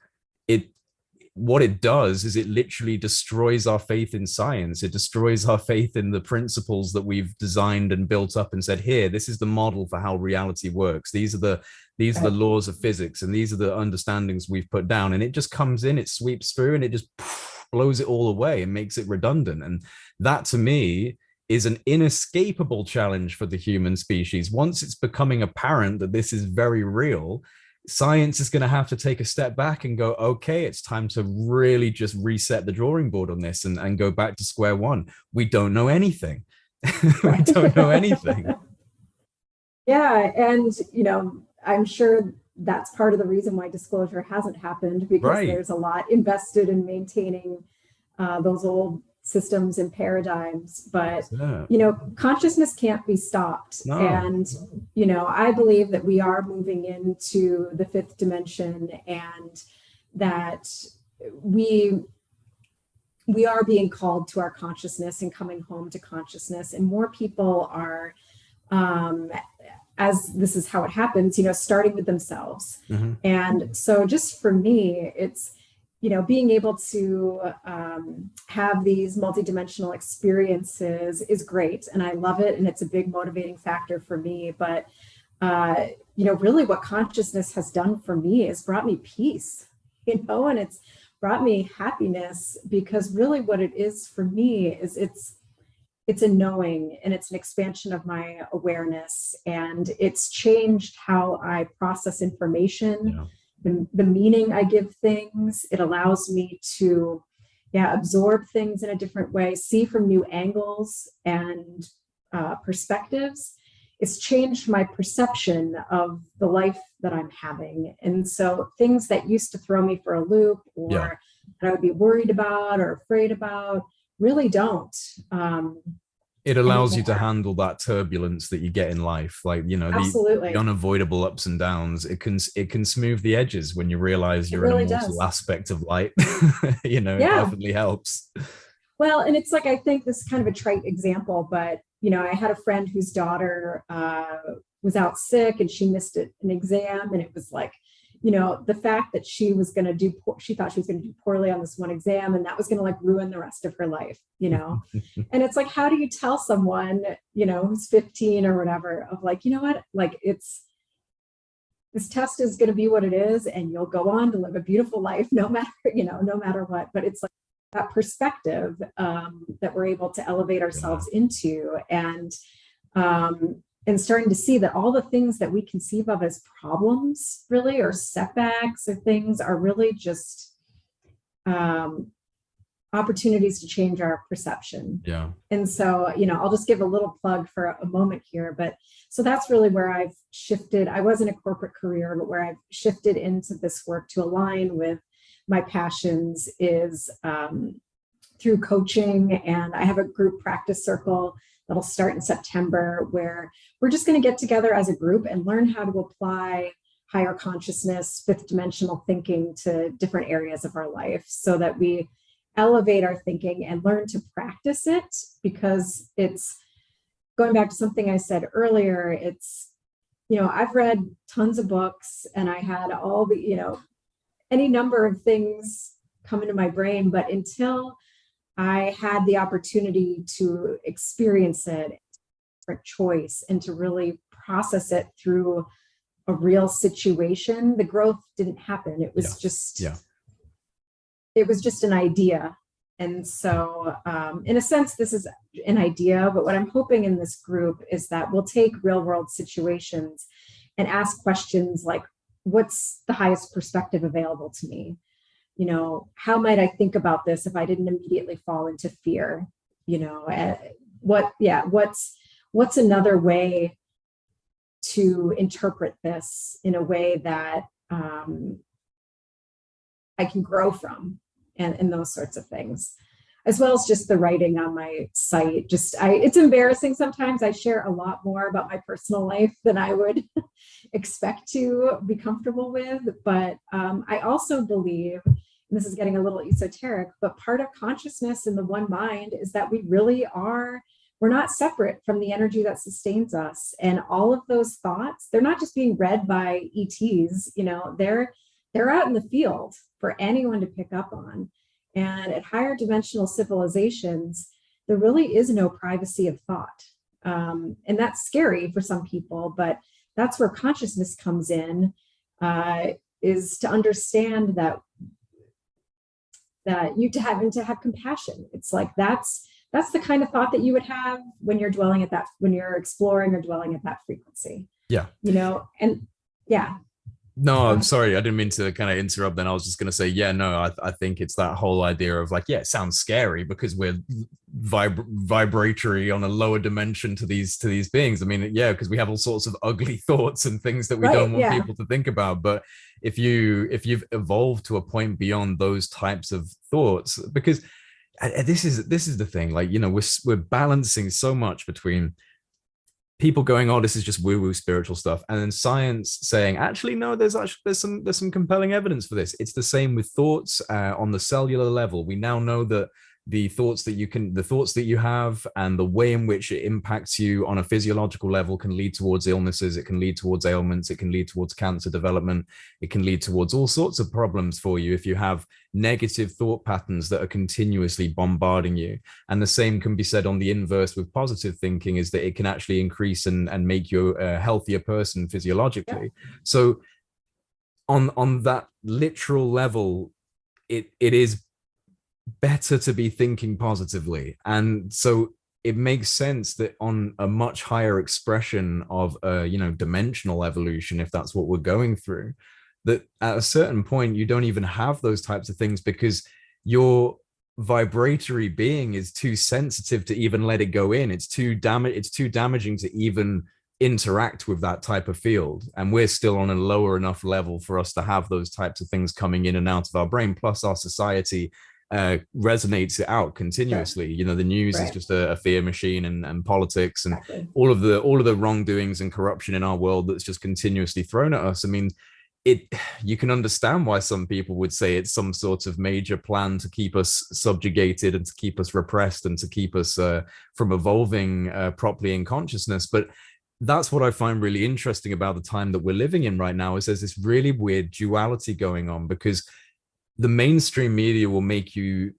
what it does is it literally destroys our faith in science. It destroys our faith in the principles that we've designed and built up and said, here, this is the model for how reality works. These are the laws of physics, and these are the understandings we've put down. And it just comes in, it sweeps through, and it just blows it all away and makes it redundant. And that, to me, is an inescapable challenge for the human species. Once it's becoming apparent that this is very real, science is going to have to take a step back and go, okay, it's time to really just reset the drawing board on this and go back to square one. We don't know anything. We don't know anything. Yeah. And, you know, I'm sure that's part of the reason why disclosure hasn't happened, because there's a lot invested in maintaining those old systems and paradigms. But you know, consciousness can't be stopped. And you know, I believe that we are moving into the fifth dimension, and that we are being called to our consciousness and coming home to consciousness, and more people are as this is how it happens, you know, starting with themselves. And so just for me, it's, you know, being able to have these multidimensional experiences is great. And I love it. And it's a big motivating factor for me. But, you know, really what consciousness has done for me is brought me peace, you know, and it's brought me happiness, because really what it is for me is it's a knowing, and it's an expansion of my awareness. And it's changed how I process information. The meaning I give things. It allows me to absorb things in a different way, see from new angles and perspectives. It's changed my perception of the life that I'm having. And so things that used to throw me for a loop, or that I would be worried about or afraid about, really don't. It allows you to handle that turbulence that you get in life, like, you know, the unavoidable ups and downs. It can smooth the edges when you realize you're in a mortal aspect of light. You know, it definitely helps. Well, and it's like, I think this is kind of a trite example, but you know, I had a friend whose daughter was out sick and she missed an exam, and it was like, you know, the fact that she thought she was going to do poorly on this one exam, and that was going to like ruin the rest of her life, you know. And it's like, how do you tell someone, you know, who's 15 or whatever, of like, you know what, like, this test is going to be what it is, and you'll go on to live a beautiful life no matter what. But it's like that perspective that we're able to elevate ourselves into, and starting to see that all the things that we conceive of as problems, really, or setbacks or things, are really just opportunities to change our perception. And so, you know, I'll just give a little plug for a moment here. But so that's really where I've shifted. I was in a corporate career, but where I've shifted into this work to align with my passions is through coaching, and I have a group practice circle that'll start in September, where we're just going to get together as a group and learn how to apply higher consciousness, fifth dimensional thinking to different areas of our life, so that we elevate our thinking and learn to practice it. Because it's going back to something I said earlier, it's, I've read tons of books and I had all the, any number of things come into my brain, but until I had the opportunity to experience it, different choice, and to really process it through a real situation, the growth didn't happen. It was it was just an idea. And so in a sense, this is an idea, but what I'm hoping in this group is that we'll take real world situations and ask questions like, what's the highest perspective available to me? How might I think about this if I didn't immediately fall into fear? What's another way to interpret this in a way that I can grow from, and those sorts of things, as well as just the writing on my site. It's embarrassing sometimes. I share a lot more about my personal life than I would expect to be comfortable with. But I also believe, and this is getting a little esoteric, but part of consciousness in the one mind is that we really are, we're not separate from the energy that sustains us. And all of those thoughts, they're not just being read by ETs, they're out in the field for anyone to pick up on. And at higher dimensional civilizations, there really is no privacy of thought. And that's scary for some people, but that's where consciousness comes in, is to understand that you to have compassion. It's like, that's the kind of thought that you would have when you're dwelling at that, when you're exploring or dwelling at that frequency. Yeah. And yeah. No, I'm sorry. I didn't mean to kind of interrupt. Then I was just going to say, I think it's that whole idea of like, it sounds scary because we're vibratory on a lower dimension to these beings. I mean, because we have all sorts of ugly thoughts and things that we don't want people to think about. But if you've evolved to a point beyond those types of thoughts, because this is the thing, like, we're balancing so much between people going, oh, this is just woo-woo spiritual stuff, and then science saying, actually, no, there's some compelling evidence for this. It's the same with thoughts on the cellular level. We now know that the thoughts that you have and the way in which it impacts you on a physiological level can lead towards illnesses. It can lead towards ailments. It can lead towards cancer development. It can lead towards all sorts of problems for you if you have negative thought patterns that are continuously bombarding you. And the same can be said on the inverse with positive thinking, is that it can actually increase and make you a healthier person physiologically. Yeah. So on that literal level, it is better to be thinking positively. And so it makes sense that on a much higher expression of dimensional evolution, if that's what we're going through, that at a certain point you don't even have those types of things, because your vibratory being is too sensitive to even let it go in. It's too damaging to even interact with that type of field, and we're still on a lower enough level for us to have those types of things coming in and out of our brain. Plus our society resonates it out continuously. The news is just a fear machine, and politics and all of the wrongdoings and corruption in our world that's just continuously thrown at us. I mean, you can understand why some people would say it's some sort of major plan to keep us subjugated and to keep us repressed and to keep us from evolving properly in consciousness. But that's what I find really interesting about the time that we're living in right now, is there's this really weird duality going on, because the mainstream media will make you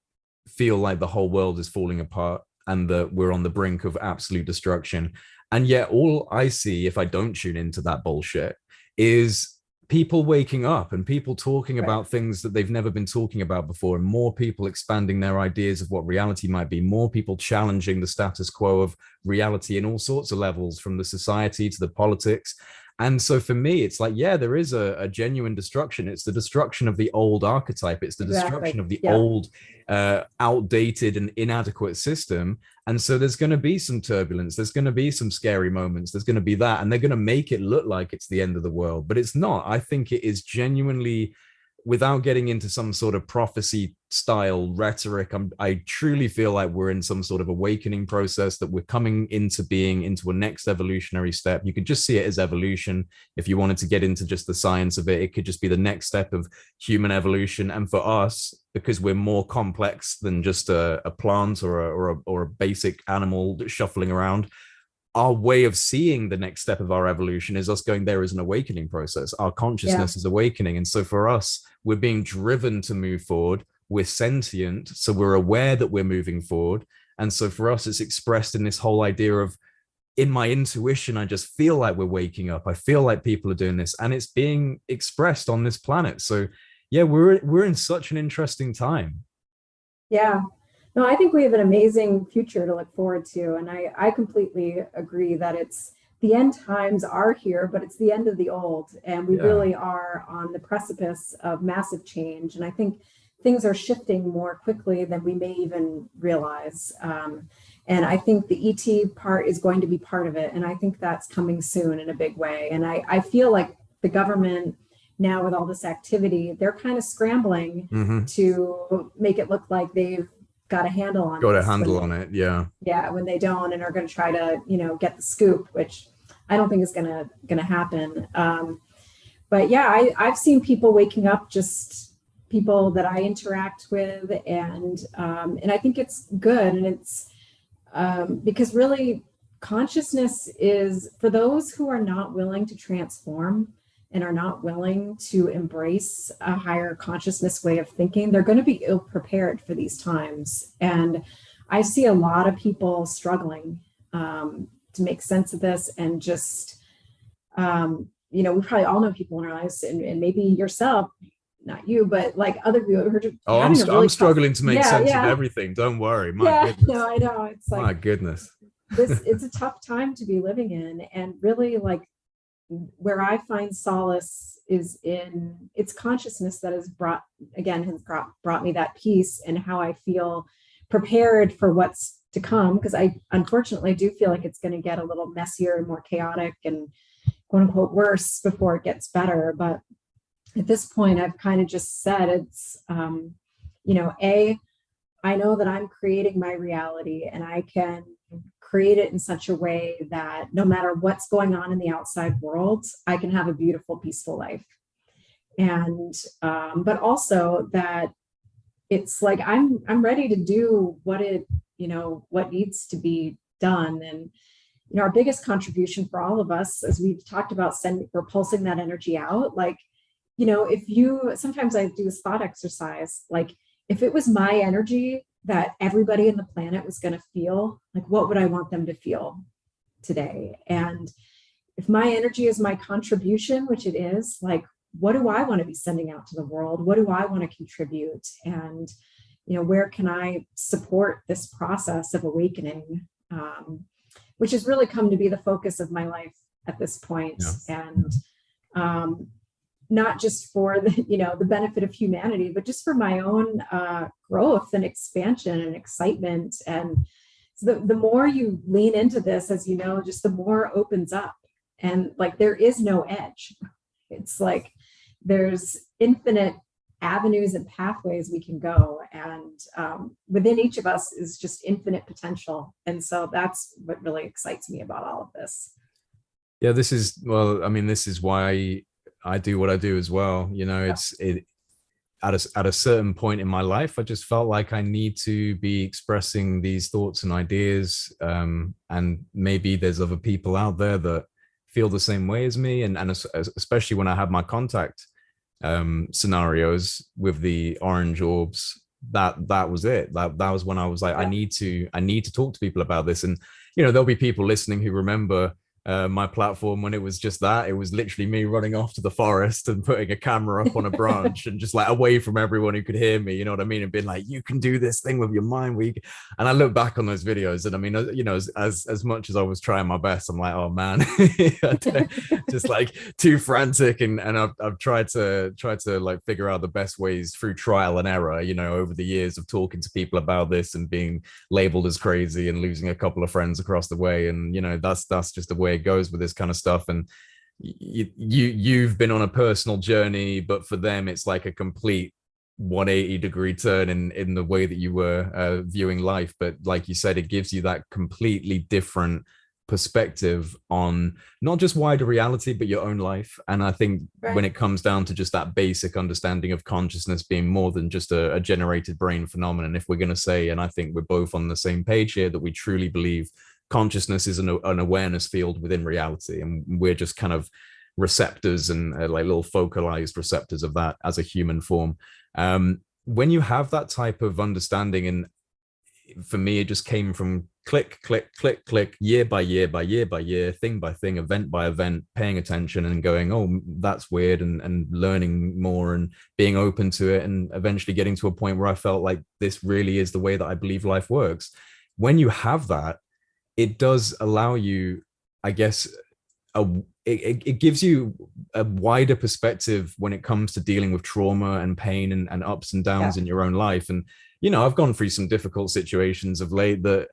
feel like the whole world is falling apart and that we're on the brink of absolute destruction. And yet all I see, if I don't tune into that bullshit, is people waking up and people talking about things that they've never been talking about before, and more people expanding their ideas of what reality might be, more people challenging the status quo of reality in all sorts of levels, from the society to the politics. And so for me, it's like, there is a genuine destruction. It's the destruction of the old archetype. It's the destruction of the old, outdated and inadequate system. And so there's going to be some turbulence. There's going to be some scary moments. There's going to be that. And they're going to make it look like it's the end of the world. But it's not. I think it is genuinely, without getting into some sort of prophecy style rhetoric. I truly feel like we're in some sort of awakening process, that we're coming into being into a next evolutionary step. You could just see it as evolution. If you wanted to get into just the science of it, it could just be the next step of human evolution. And for us, because we're more complex than just a plant or a basic animal shuffling around, our way of seeing the next step of our evolution is us going, there is an awakening process. Our consciousness is awakening. And so for us, we're being driven to move forward. We're sentient, so we're aware that we're moving forward. And so for us, it's expressed in this whole idea of, in my intuition, I just feel like we're waking up. I feel like people are doing this, and it's being expressed on this planet. So yeah, we're in such an interesting time. Yeah. No, I think we have an amazing future to look forward to. And I completely agree that it's the end times are here, but it's the end of the old. And we really are on the precipice of massive change. And I think things are shifting more quickly than we may even realize. And I think the ET part is going to be part of it. And I think that's coming soon in a big way. And I feel like the government now, with all this activity, they're kind of scrambling to make it look like they've got a handle on it. Yeah, when they don't, and are going to try to, get the scoop, which I don't think is going to happen. But yeah, I've seen people waking up, just people that I interact with, and I think it's good. And it's because really consciousness is for those who are not willing to transform and are not willing to embrace a higher consciousness way of thinking, they're going to be ill prepared for these times. And I see a lot of people struggling to make sense of this, and just, we probably all know people in our lives, and maybe yourself, not you, but like other people who are just I'm struggling to make sense of everything. Don't worry. My goodness. No, I know. It's like, my goodness. It's a tough time to be living in. And really, like, where I find solace is in its consciousness that has brought me that peace, and how I feel prepared for what's to come. Because I unfortunately do feel like it's going to get a little messier and more chaotic and quote unquote worse before it gets better. But at this point, I've kind of just said it's, I know that I'm creating my reality, and I can create it in such a way that no matter what's going on in the outside world, I can have a beautiful, peaceful life. And, but also that it's like, I'm ready to do what needs to be done. And, our biggest contribution for all of us, as we've talked about, we're pulsing that energy out. Like, sometimes I do this thought exercise, like, if it was my energy that everybody in the planet was going to feel, like, what would I want them to feel today? And if my energy is my contribution, which it is, like, what do I want to be sending out to the world? What do I want to contribute? And, where can I support this process of awakening, which has really come to be the focus of my life at this point. Yeah. And not just for the benefit of humanity, but just for my own growth and expansion and excitement. And so the more you lean into this, as just the more opens up. And like, there is no edge. It's like there's infinite avenues and pathways we can go. And within each of us is just infinite potential. And so that's what really excites me about all of this. Yeah, this is why I do what I do as well. At a certain point in my life, I just felt like I need to be expressing these thoughts and ideas. And maybe there's other people out there that feel the same way as me. And especially when I have my contact scenarios with the orange orbs, that was it. That was when I was like, I need to talk to people about this. And, there'll be people listening who remember my platform when it was just that. It was literally me running off to the forest and putting a camera up on a branch and just like away from everyone who could hear me, you know what I mean? And being like, you can do this thing with your mind. And I look back on those videos, and I mean, as much as I was trying my best, I'm like, oh man, just like too frantic. And I've tried to like figure out the best ways through trial and error, over the years of talking to people about this and being labeled as crazy and losing a couple of friends across the way. And, that's just the way it goes with this kind of stuff. And you've been on a personal journey, but for them it's like a complete 180-degree turn in the way that you were viewing life. But like you said, it gives you that completely different perspective on not just wider reality, but your own life. And I think when it comes down to just that basic understanding of consciousness being more than just a generated brain phenomenon, if we're going to say, and I think we're both on the same page here, that we truly believe consciousness is an awareness field within reality, and we're just kind of receptors and like little focalized receptors of that as a human form. When you have that type of understanding, and for me it just came from click click click click, year by year by year by year, thing by thing, event by event, paying attention and going, oh, that's weird, and learning more and being open to it, and eventually getting to a point where I felt like this really is the way that I believe life works. When you have that, it does allow you, I guess, it gives you a wider perspective when it comes to dealing with trauma and pain and ups and downs in your own life. And I've gone through some difficult situations of late that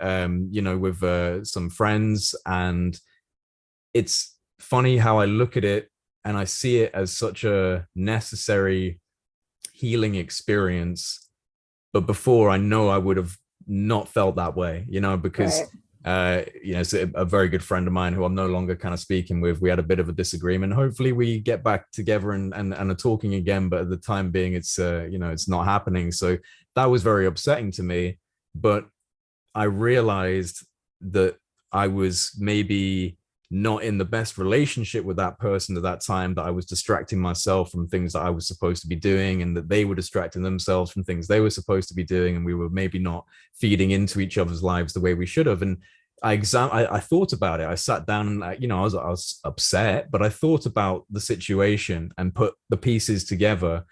with some friends, and it's funny how I look at it and I see it as such a necessary healing experience. But before, I know I would have not felt that way, because it's a very good friend of mine who I'm no longer kind of speaking with. We had a bit of a disagreement. Hopefully we get back together and are talking again, but at the time being, it's it's not happening. So that was very upsetting to me. But I realized that I was maybe not in the best relationship with that person at that time, that I was distracting myself from things that I was supposed to be doing, and that they were distracting themselves from things they were supposed to be doing, and we were maybe not feeding into each other's lives the way we should have. And I thought about it. I sat down and I was upset, but I thought about the situation and put the pieces together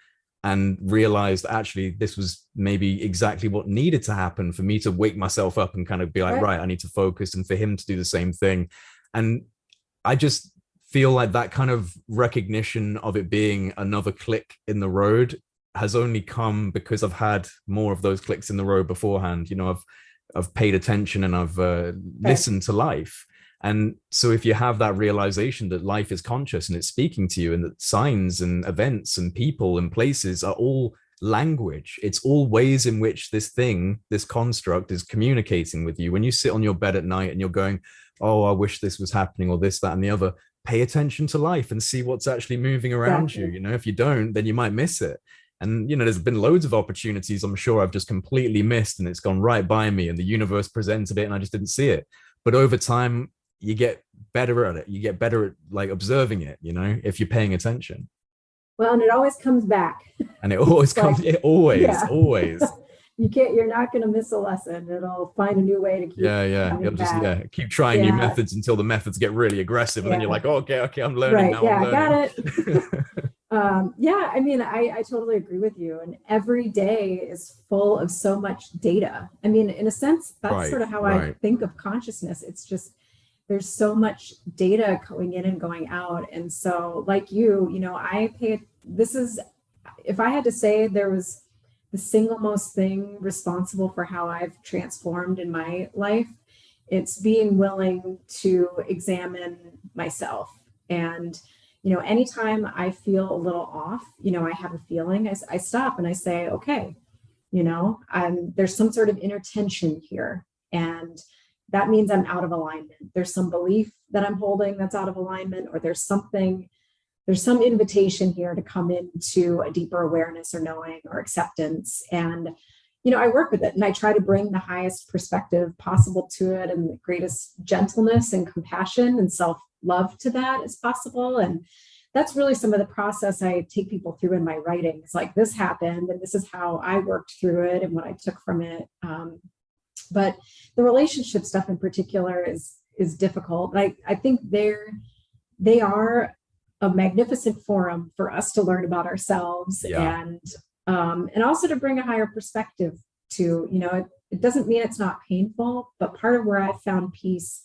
and realized actually this was maybe exactly what needed to happen for me to wake myself up and kind of be like, right, I need to focus, and for him to do the same thing. And I just feel like that kind of recognition of it being another click in the road has only come because I've had more of those clicks in the road beforehand. I've paid attention and I've listened to life. And so if you have that realization that life is conscious and it's speaking to you, and that signs and events and people and places are all language, it's all ways in which this construct is communicating with you. When you sit on your bed at night and you're going, oh, I wish this was happening, or this, that, and the other, pay attention to life and see what's actually moving around you. If you don't, then you might miss it. And there's been loads of opportunities I'm sure I've just completely missed, and it's gone right by me, and the universe presented it and I just didn't see it. But over time, you get better at it. You get better at like observing it, if you're paying attention. Well, and it always comes back. And it always comes, always. You're not going to miss a lesson. It'll find a new way to keep You'll just keep trying new methods until the methods get really aggressive, and then you're like, oh, okay, I'm learning now. I'm learning. Got it. I mean, I totally agree with you. And every day is full of so much data. I mean, in a sense, that's sort of how I think of consciousness. It's just, there's so much data going in and going out. And so like if I had to say there was the single most thing responsible for how I've transformed in my life, it's being willing to examine myself. And anytime I feel a little off, I have a feeling, I stop and I say, okay, there's some sort of inner tension here. And that means I'm out of alignment. There's some belief that I'm holding that's out of alignment, or there's some invitation here to come into a deeper awareness or knowing or acceptance. And, I work with it, and I try to bring the highest perspective possible to it, and the greatest gentleness and compassion and self-love to that as possible. And that's really some of the process I take people through in my writing. It's like, this happened, and this is how I worked through it and what I took from it. But the relationship stuff in particular is difficult. I think they are a magnificent forum for us to learn about ourselves, and also to bring a higher perspective to, it doesn't mean it's not painful, but part of where I've found peace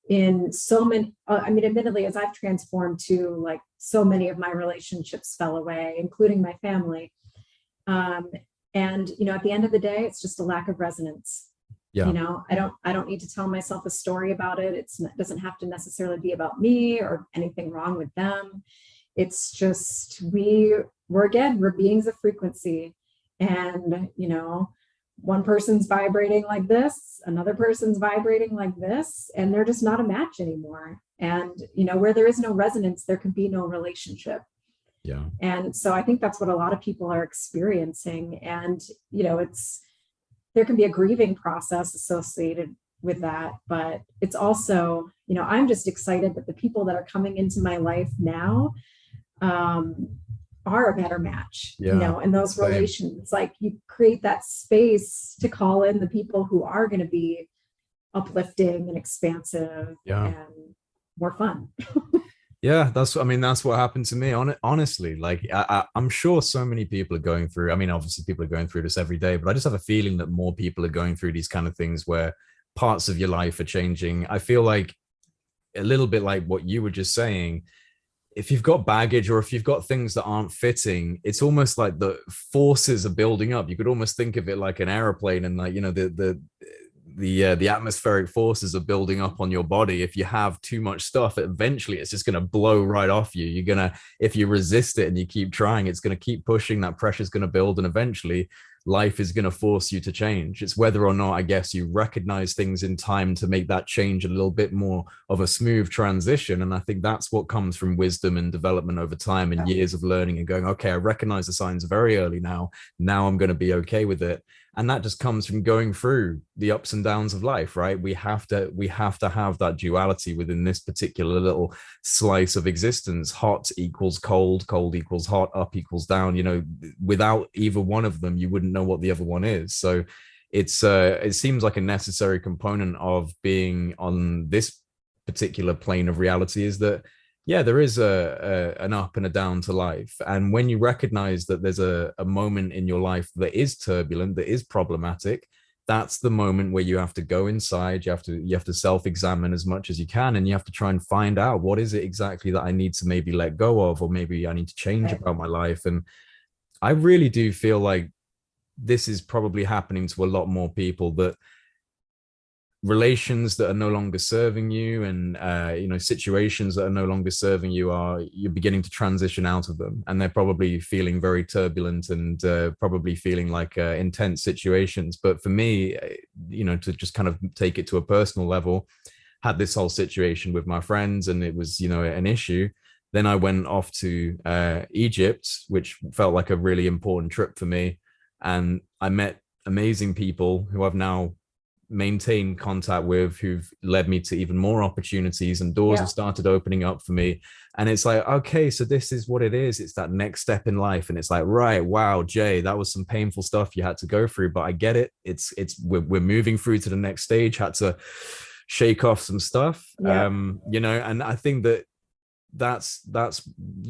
in so many, admittedly, as I've transformed too, like so many of my relationships fell away, including my family. And, at the end of the day, it's just a lack of resonance. I don't need to tell myself a story about it. It doesn't have to necessarily be about me or anything wrong with them. It's just, we're beings of frequency, And, one person's vibrating like this, another person's vibrating like this, and they're just not a match anymore. And, where there is no resonance, there can be no relationship. Yeah. And so I think that's what a lot of people are experiencing. And, there can be a grieving process associated with that, but it's also, I'm just excited that the people that are coming into my life now, are a better match, in those relations. Like, you create that space to call in the people who are going to be uplifting and expansive and more fun. Yeah, that's what happened to me. Honestly, like I'm sure so many people are going through. I mean, obviously people are going through this every day, but I just have a feeling that more people are going through these kind of things where parts of your life are changing. I feel like a little bit like what you were just saying. If you've got baggage or if you've got things that aren't fitting, it's almost like the forces are building up. You could almost think of it like an airplane, and like, the atmospheric forces are building up on your body. If you have too much stuff, eventually it's just going to blow right off you. You're gonna, if you resist it and you keep trying, it's going to keep pushing. That pressure is going to build, and eventually life is going to force you to change. It's whether or not, I guess, you recognize things in time to make that change a little bit more of a smooth transition. And I think that's what comes from wisdom and development over time and years of learning and going, okay, I recognize the signs very early now. Now I'm going to be okay with it. And that just comes from going through the ups and downs of life, right? We have to have that duality within this particular little slice of existence. Hot equals cold, cold equals hot, up equals down. Without either one of them, you wouldn't know what the other one is. So it seems like a necessary component of being on this particular plane of reality, is that there is an up and a down to life. And when you recognize that there's a moment in your life that is turbulent, that is problematic, that's the moment where you have to go inside. You have to self-examine as much as you can, and you have to try and find out, what is it exactly that I need to maybe let go of, or maybe I need to change about my life. And I really do feel like this is probably happening to a lot more people, that relations that are no longer serving you, and situations that are no longer serving you, you're beginning to transition out of them, and they're probably feeling very turbulent and probably feeling like intense situations. But for me, to just kind of take it to a personal level, had this whole situation with my friends, and it was an issue. Then I went off to Egypt, which felt like a really important trip for me, and I met amazing people who I've now maintain contact with, who've led me to even more opportunities, and doors have started opening up for me. And it's like, okay, so this is what it is. It's that next step in life. And it's like, right, wow, Jay, that was some painful stuff you had to go through, but I get it. We're moving through to the next stage. Had to shake off some stuff. And I think that's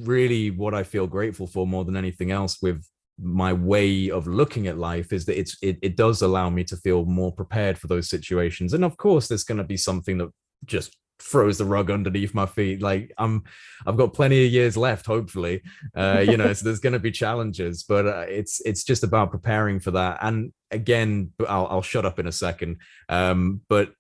really what I feel grateful for more than anything else with my way of looking at life, is that it does allow me to feel more prepared for those situations. And of course there's going to be something that just throws the rug underneath my feet. Like I've got plenty of years left, hopefully, so there's going to be challenges, but it's just about preparing for that. And again, I'll shut up in a second, but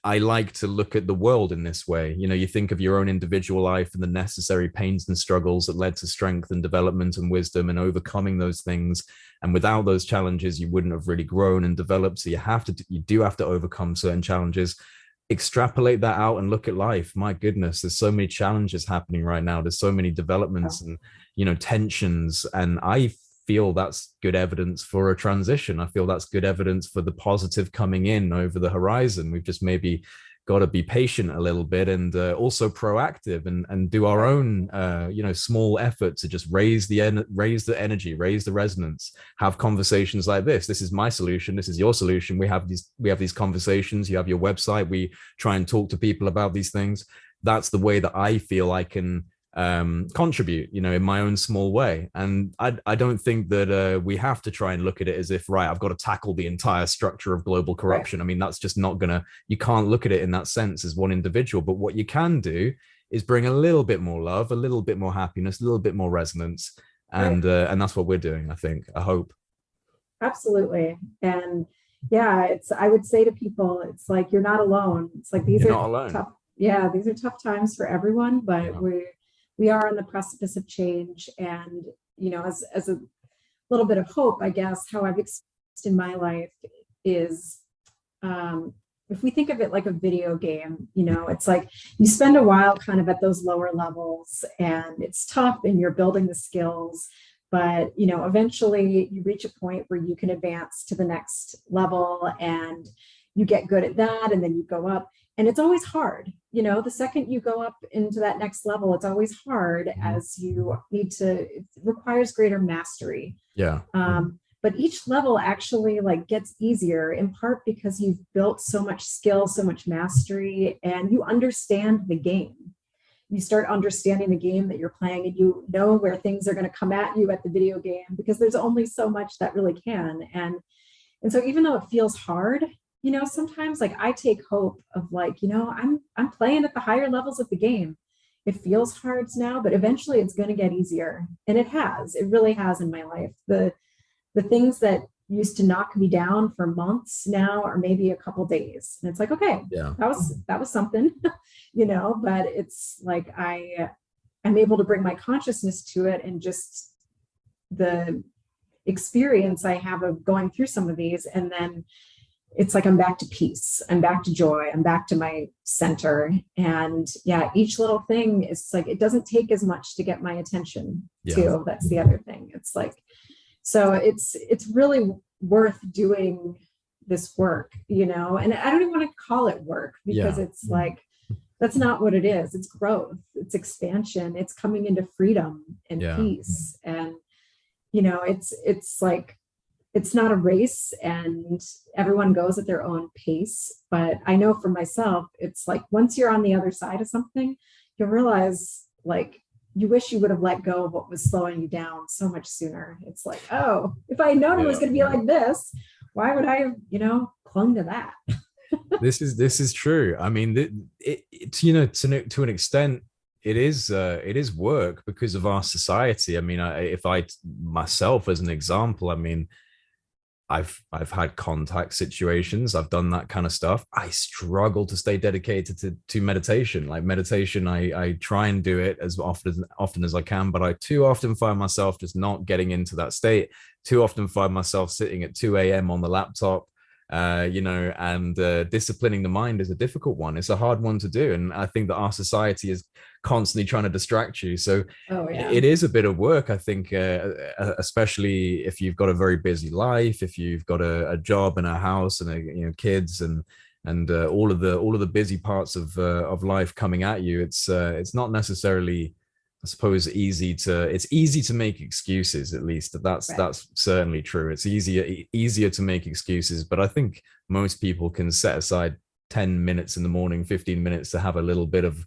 I like to look at the world in this way. You think of your own individual life and the necessary pains and struggles that led to strength and development and wisdom and overcoming those things. And without those challenges, you wouldn't have really grown and developed. So you do have to overcome certain challenges. Extrapolate that out and look at life. My goodness, there's so many challenges happening right now. There's so many developments and tensions. And I feel that's good evidence for a transition. I feel that's good evidence for the positive coming in over the horizon. We've just maybe got to be patient a little bit, and also proactive, and do our own small effort to just raise the energy, raise the resonance, have conversations like this. This is my solution, this is your solution. We have these conversations. You have your website, we try and talk to people about these things. That's the way that I feel I can contribute, in my own small way. And I don't think that we have to try and look at it as if, right, I've got to tackle the entire structure of global corruption. Right. I mean, that's just not gonna, you can't look at it in that sense as one individual. But what you can do is bring a little bit more love, a little bit more happiness, a little bit more resonance. And and that's what we're doing, I think, I hope. Absolutely. And I would say to people, it's like, you're not alone. It's like, these are tough. Yeah, these are tough times for everyone, but we are on the precipice of change. And as a little bit of hope, I guess, how I've experienced in my life is, if we think of it like a video game, you know, it's like you spend a while kind of at those lower levels and it's tough and you're building the skills, but, you know, eventually you reach a point where you can advance to the next level and you get good at that, and then you go up, and it's always hard. You know, the second you go up into that next level, it's always hard as you need to, it requires greater mastery. Yeah. But each level actually like gets easier, in part because you've built so much skill, so much mastery, and you understand the game. You start understanding the game that you're playing, and you know where things are going to come at you at the video game, because there's only so much that really can. And so even though it feels hard, you know, sometimes like I take hope of like, you know, I'm playing at the higher levels of the game. It feels hard now, but eventually it's going to get easier. And it has, it really has in my life. The things that used to knock me down for months now are maybe a couple days. And it's like, okay, Yeah. that was something, you know, but it's like I'm able to bring my consciousness to it, and just the experience I have of going through some of these, and then it's like I'm back to peace, I'm back to joy, I'm back to my center. And yeah, each little thing is like, it doesn't take as much to get my attention too. That's the other thing. It's like, so it's really worth doing this work, you know, and I don't even want to call it work, because it's like, that's not what it is. It's growth, it's expansion, it's coming into freedom and peace. And, you know, it's like, it's not a race and everyone goes at their own pace. But I know for myself, it's like once you're on the other side of something, you'll realize like you wish you would have let go of what was slowing you down so much sooner. It's like, oh, if I had known it was going to be like this, why would I have, you know, clung to that? This is true. I mean, it's, you know, to an extent, it is work because of our society. I mean, if I myself as an example, I mean, I've had contact situations. I've done that kind of stuff. I struggle to stay dedicated to meditation. Like meditation, I try and do it as often as I can, but I too often find myself just not getting into that state. Too often find myself sitting at 2 a.m. on the laptop, you know, and disciplining the mind is a difficult one. It's a hard one to do. And I think that our society is constantly trying to distract you. So it is a bit of work, I think, especially if you've got a very busy life, if you've got a job and a house and you know, kids and all of the busy parts of life coming at you. It's not necessarily, I suppose, it's easy to make excuses. At least that's certainly true. It's easier to make excuses, but I think most people can set aside 10 minutes in the morning, 15 minutes to have a little bit of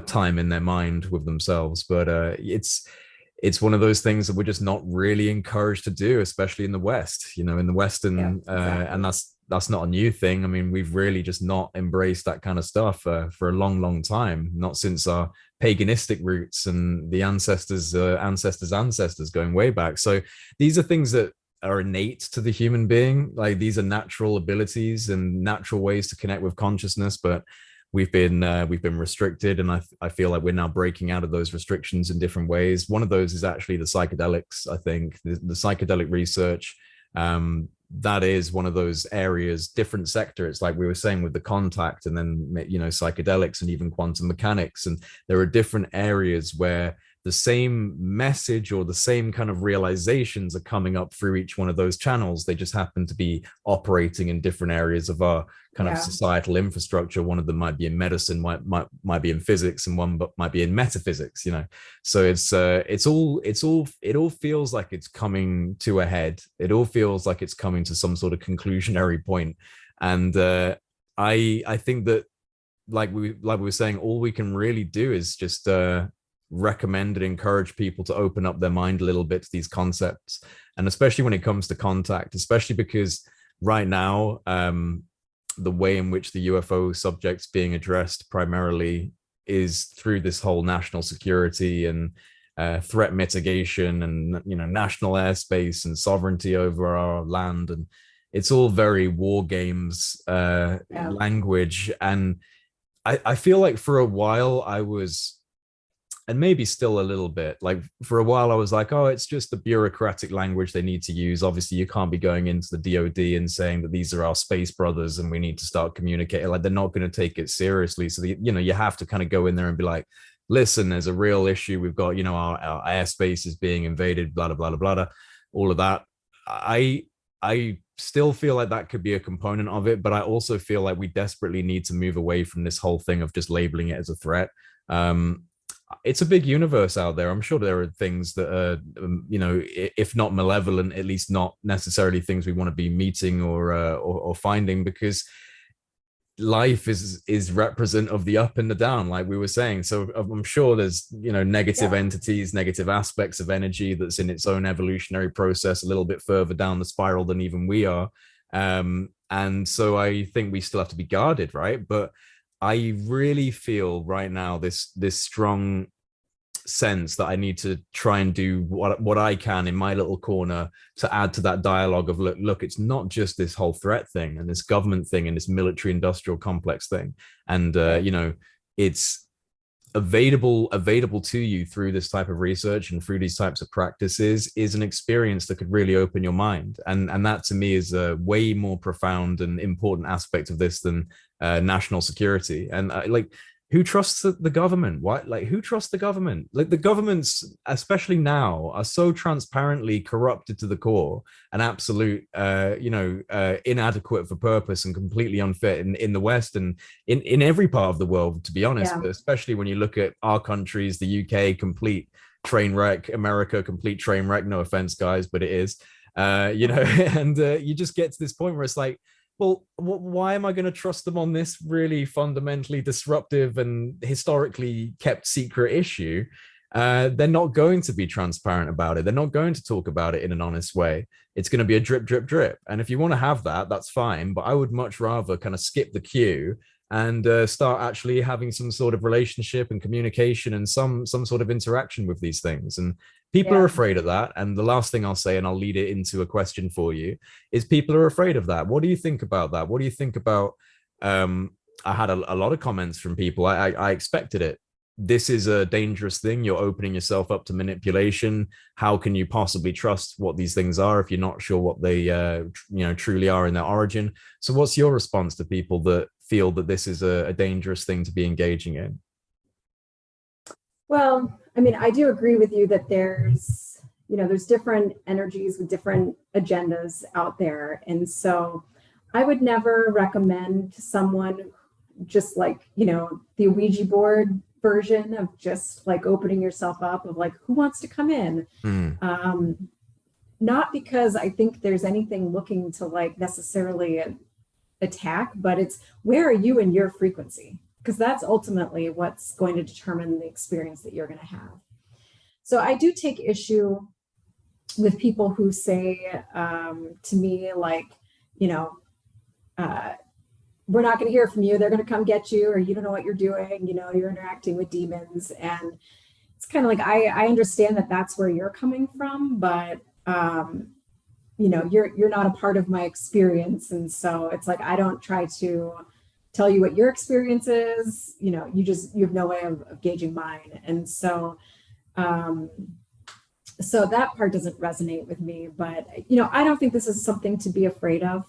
time in their mind with themselves. But it's one of those things that we're just not really encouraged to do, especially in the West, you know, in the Western, and that's not a new thing. I mean, we've really just not embraced that kind of stuff for a long time, not since our paganistic roots and the ancestors going way back. So these are things that are innate to the human being. Like these are natural abilities and natural ways to connect with consciousness, but we've been restricted, and I feel like we're now breaking out of those restrictions in different ways. One of those is actually the psychedelics. I think the psychedelic research, that is one of those areas, different sector. It's like we were saying with the contact, and then, you know, psychedelics and even quantum mechanics, and there are different areas where the same message or the same kind of realizations are coming up through each one of those channels. They just happen to be operating in different areas of our kind of societal infrastructure. One of them might be in medicine, might be in physics, and one might be in metaphysics, you know. So it all feels like it's coming to a head. It all feels like it's coming to some sort of conclusionary point. And I think that like we were saying, all we can really do is just recommend and encourage people to open up their mind a little bit to these concepts, and especially when it comes to contact, especially because right now the way in which the UFO subject's being addressed primarily is through this whole national security and threat mitigation and, you know, national airspace and sovereignty over our land, and it's all very war games language. And I feel like for a while I was and maybe still a little bit, like for a while I was like, oh, it's just the bureaucratic language they need to use. Obviously you can't be going into the DoD and saying that these are our space brothers and we need to start communicating. Like they're not going to take it seriously. So you have to kind of go in there and be like, listen, there's a real issue. We've got, our airspace is being invaded, blah, blah, blah, blah, blah, all of that. I still feel like that could be a component of it, but I also feel like we desperately need to move away from this whole thing of just labeling it as a threat. It's a big universe out there. I'm sure there are things that are, if not malevolent, at least not necessarily things we want to be meeting or finding, because life is representative of the up and the down, like we were saying. So I'm sure there's negative entities, negative aspects of energy that's in its own evolutionary process a little bit further down the spiral than even we are, and so I think we still have to be guarded, right? But I really feel right now this strong sense that I need to try and do what I can in my little corner to add to that dialogue of look, it's not just this whole threat thing and this government thing and this military industrial complex thing, and it's available to you through this type of research and through these types of practices is an experience that could really open your mind, and that to me is a way more profound and important aspect of this than national security. And who trusts the government? Why? Like, who trusts the government? Like, the governments, especially now, are so transparently corrupted to the core and absolute, inadequate for purpose and completely unfit in the West and in every part of the world, to be honest. But especially when you look at our countries, the UK, complete train wreck, America, complete train wreck. No offense, guys, but it is. And you just get to this point where it's like, well, why am I going to trust them on this really fundamentally disruptive and historically kept secret issue? They're not going to be transparent about it. They're not going to talk about it in an honest way. It's going to be a drip, drip, drip. And if you want to have that, that's fine. But I would much rather kind of skip the queue and start actually having some sort of relationship and communication and some sort of interaction with these things. And people are afraid of that. And the last thing I'll say, and I'll lead it into a question for you, is people are afraid of that. What do you think about that? What do you think about, I had a lot of comments from people. I expected it. This is a dangerous thing. You're opening yourself up to manipulation. How can you possibly trust what these things are if you're not sure what they truly are in their origin? So what's your response to people that feel that this is a dangerous thing to be engaging in? Well, I mean, I do agree with you that there's different energies with different agendas out there. And so I would never recommend to someone just like, the Ouija board version of just like opening yourself up of like, who wants to come in? Not because I think there's anything looking to like necessarily attack, but it's where are you in your frequency? Because that's ultimately what's going to determine the experience that you're going to have. So I do take issue with people who say to me, like, we're not going to hear from you. They're going to come get you, or you don't know what you're doing. You're interacting with demons. And it's kind of like, I understand that that's where you're coming from, but you're not a part of my experience. And so it's like, I don't try to tell you what your experience is. You have no way of gauging mine. And so that part doesn't resonate with me, but I don't think this is something to be afraid of.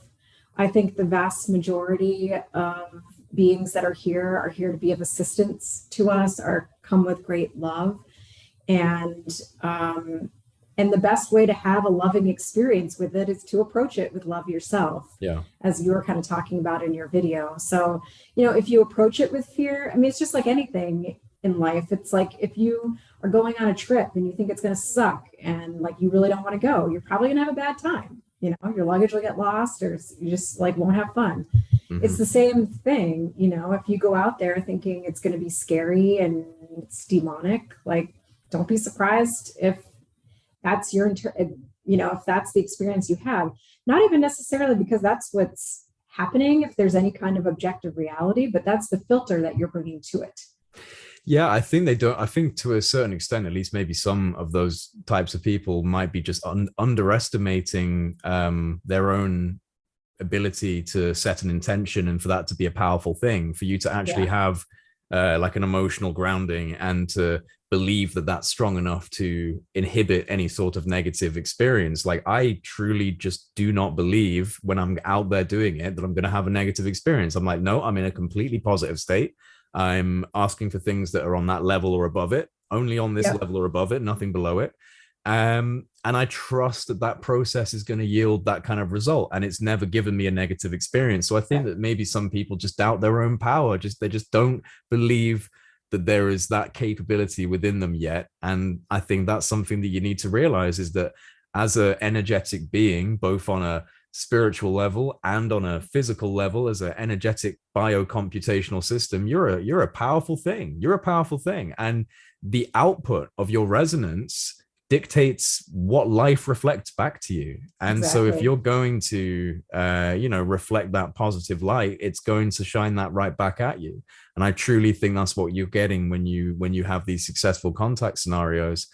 I think the vast majority of beings that are here to be of assistance to us, or come with great love. And the best way to have a loving experience with it is to approach it with love yourself. Yeah. As you were kind of talking about in your video. So, if you approach it with fear, I mean, it's just like anything in life. It's like if you are going on a trip and you think it's going to suck and like you really don't want to go, you're probably going to have a bad time. Your luggage will get lost, or you just like won't have fun. Mm-hmm. It's the same thing. If you go out there thinking it's going to be scary and it's demonic, like don't be surprised if that's if that's the experience you have. Not even necessarily because that's what's happening, if there's any kind of objective reality, but that's the filter that you're bringing to it. Yeah, I think they don't. I think to a certain extent, at least maybe some of those types of people might be just underestimating their own ability to set an intention, and for that to be a powerful thing, for you to actually have like an emotional grounding, and to believe that that's strong enough to inhibit any sort of negative experience. Like, I truly just do not believe when I'm out there doing it that I'm going to have a negative experience. I'm like, no, I'm in a completely positive state. I'm asking for things that are on that level or above it, only on this Yep. level or above it, nothing below it. And I trust that that process is going to yield that kind of result, and it's never given me a negative experience. So I think that maybe some people just doubt their own power, just they just don't believe that there is that capability within them yet. And I think that's something that you need to realize, is that as an energetic being, both on a spiritual level and on a physical level, as an energetic biocomputational system, you're a powerful thing. You're a powerful thing. And the output of your resonance dictates what life reflects back to you. And so if Exactly. you're going to reflect that positive light, it's going to shine that right back at you. And I truly think that's what you're getting when you have these successful contact scenarios.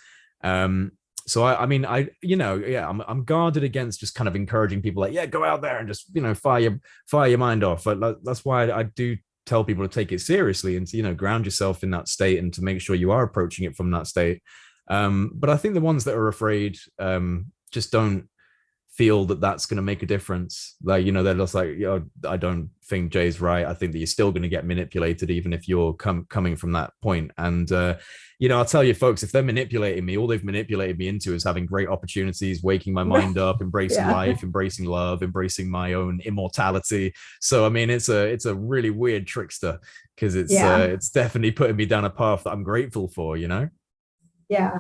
So I mean, I'm guarded against just kind of encouraging people like, yeah, go out there and just, fire your mind off. But that's why I do tell people to take it seriously and to, ground yourself in that state, and to make sure you are approaching it from that state. But I think the ones that are afraid just don't feel that that's going to make a difference. Like, they're just like, I don't think Jay's right. I think that you're still going to get manipulated, even if you're coming from that point. And, I'll tell you folks, if they're manipulating me, all they've manipulated me into is having great opportunities, waking my mind up, embracing Yeah. life, embracing love, embracing my own immortality. So, I mean, it's a really weird trickster, because Yeah. it's definitely putting me down a path that I'm grateful for, Yeah.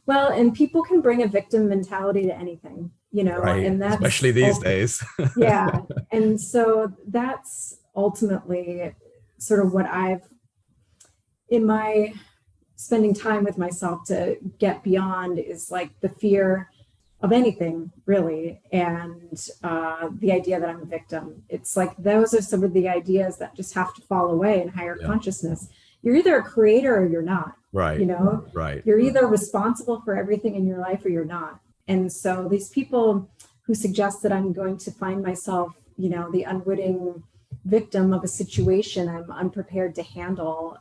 Well, and people can bring a victim mentality to anything, Right, and especially that's, these days. yeah. And so that's ultimately sort of what I've, in my spending time with myself to get beyond, is like the fear of anything really. And the idea that I'm a victim. It's like, those are some of the ideas that just have to fall away in higher Yeah. consciousness. You're either a creator or you're not. Right. Right. You're either responsible for everything in your life or you're not. And so these people who suggest that I'm going to find myself, the unwitting victim of a situation I'm unprepared to handle,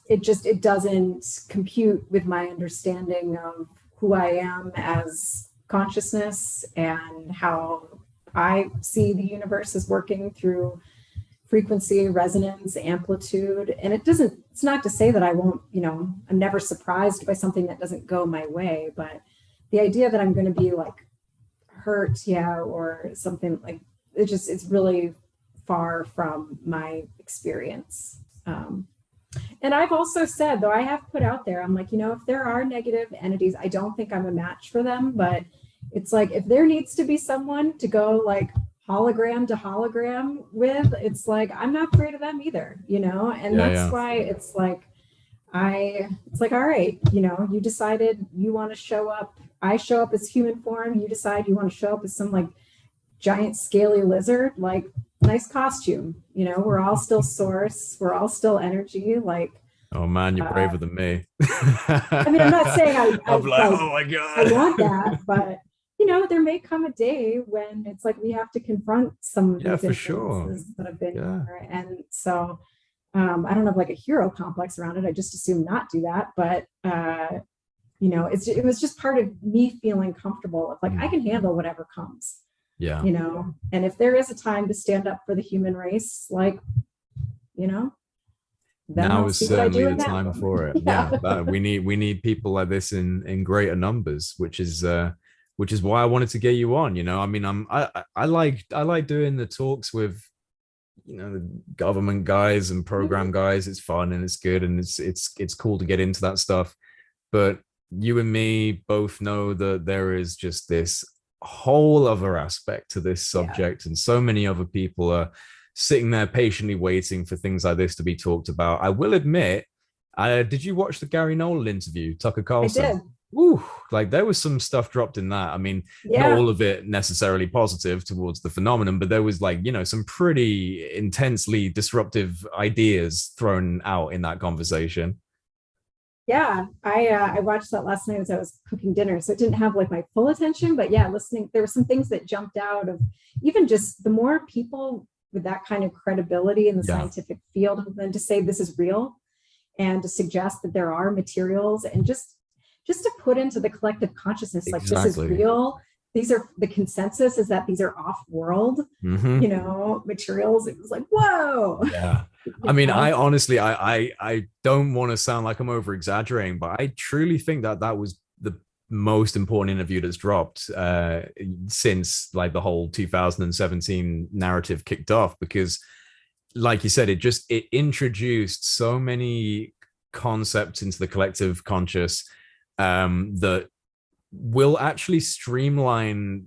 it doesn't compute with my understanding of who I am as consciousness, and how I see the universe as working through frequency, resonance, amplitude. And it's not to say that I won't, I'm never surprised by something that doesn't go my way, but the idea that I'm going to be like hurt, or something like, it's really far from my experience. And I've also said, though, I have put out there, I'm like, if there are negative entities, I don't think I'm a match for them, but it's like, if there needs to be someone to go like hologram to hologram with, it's like, I'm not afraid of them either, and that's why it's like, all right, you decided you want to show up. I show up as human form. You decide you want to show up as some like giant scaly lizard, like, nice costume. We're all still source. We're all still energy. Like, oh man, you're braver than me. I mean, I'm not saying I'm like, oh my God, I want that, but there may come a day when it's like we have to confront some of these influences that have been here. And so I don't have like a hero complex around it. I just assume not do that. But it was just part of me feeling comfortable of like, I can handle whatever comes. Yeah. And if there is a time to stand up for the human race, like, now is certainly the time for it. Yeah, we need people like this in greater numbers, which is why I wanted to get you on. I mean, I like doing the talks with the government guys and program guys. It's fun and it's good, and it's cool to get into that stuff. But you and me both know that there is just this whole other aspect to this subject, and so many other people are sitting there patiently waiting for things like this to be talked about. I will admit, did you watch the Gary Nolan interview, Tucker Carlson? I did. Ooh, like there was some stuff dropped in that. I mean, not all of it necessarily positive towards the phenomenon, but there was like, some pretty intensely disruptive ideas thrown out in that conversation. Yeah, I watched that last night as I was cooking dinner, so it didn't have like my full attention, but yeah, listening, there were some things that jumped out of even just the more people with that kind of credibility in the Yeah, scientific field, and then to say this is real and to suggest that there are materials, and just to put into the collective consciousness, like, this is exactly. real. These are the consensus is that these are off world, Hmm. materials. It was like, whoa, Yeah. I you mean, know? I honestly, I don't want to sound like I'm over exaggerating, but I truly think that that was the most important interview that's dropped since like the whole 2017 narrative kicked off. Because, like you said, it introduced so many concepts into the collective conscious that will actually streamline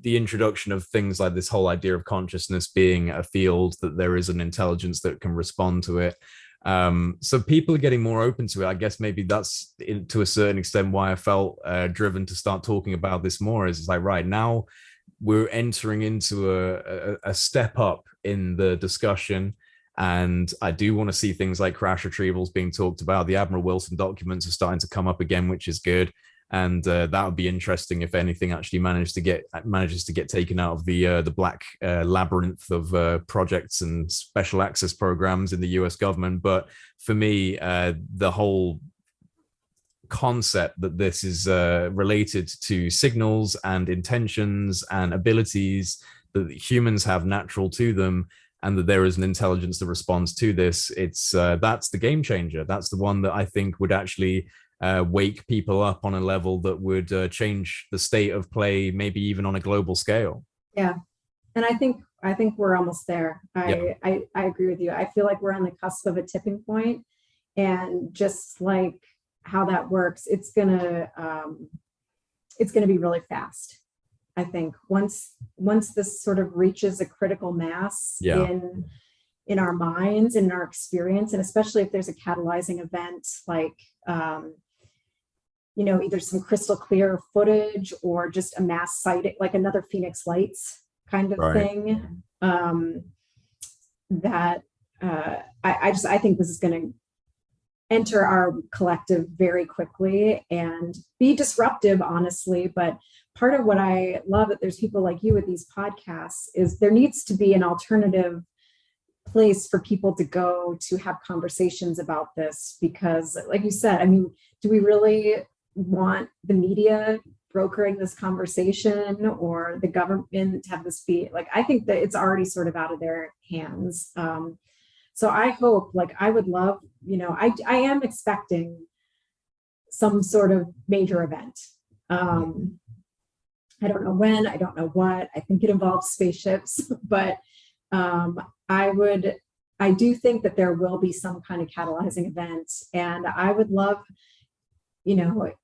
the introduction of things like this whole idea of consciousness being a field, that there is an intelligence that can respond to it. So people are getting more open to it. I guess maybe that's to a certain extent why I felt driven to start talking about this more. Is it's like, right now we're entering into a step up in the discussion. And I do want to see things like crash retrievals being talked about. The Admiral Wilson documents are starting to come up again, which is good. And that would be interesting if anything actually manages to get taken out of the black labyrinth of projects and special access programs in the U.S. government. But for me, the whole concept that this is related to signals and intentions and abilities that humans have natural to them, and that there is an intelligence that responds to this, it's that's the game changer. That's the one that I think would actually wake people up on a level that would change the state of play, maybe even on a global scale. Yeah. And I think we're almost there. Yeah, I agree with you. I feel like we're on the cusp of a tipping point, and just like how that works, it's gonna be really fast. I think once this sort of reaches a critical mass yeah, in our minds, in our experience, and especially if there's a catalyzing event, like either some crystal clear footage or just a mass sighting, like another Phoenix Lights kind of right. thing. That I think this is going to enter our collective very quickly and be disruptive, honestly. But part of what I love that there's people like you with these podcasts is there needs to be an alternative place for people to go to have conversations about this, because like you said, I mean, do we really want the media brokering this conversation, or the government to have this be like, I think that it's already sort of out of their hands. So I hope, like, I would love, I am expecting some sort of major event. I don't know when, I don't know what. I think it involves spaceships, but I do think that there will be some kind of catalyzing event. And I would love,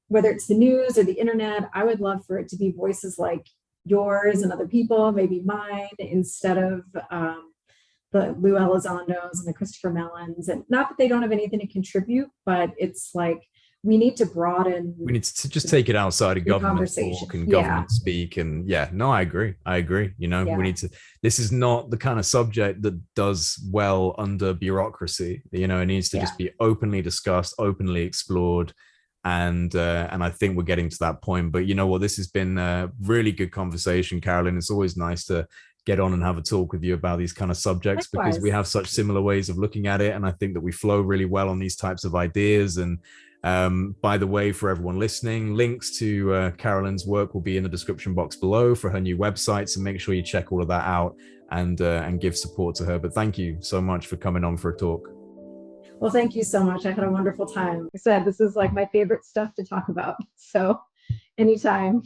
whether it's the news or the internet, I would love for it to be voices like yours and other people, maybe mine, instead of the Lou Elizondos and the Christopher Mellons. And not that they don't have anything to contribute, but it's like, we need to broaden We need to just take it outside of the government conversation. talk and Yeah. government speak. And yeah, no, I agree. I agree. We Yeah. need to, this is not the kind of subject that does well under bureaucracy. It needs to Yeah. just be openly discussed, openly explored. And I think we're getting to that point. But you know what? This has been a really good conversation, Carolyn. It's always nice to get on and have a talk with you about these kind of subjects, because we Likewise. have such similar ways of looking at it. And I think that we flow really well on these types of ideas. And by the way, for everyone listening, links to Carolyn's work will be in the description box below for her new website. So make sure you check all of that out and give support to her. But thank you so much for coming on for a talk. Well, thank you so much. I had a wonderful time. Like I said, this is like my favorite stuff to talk about. So anytime.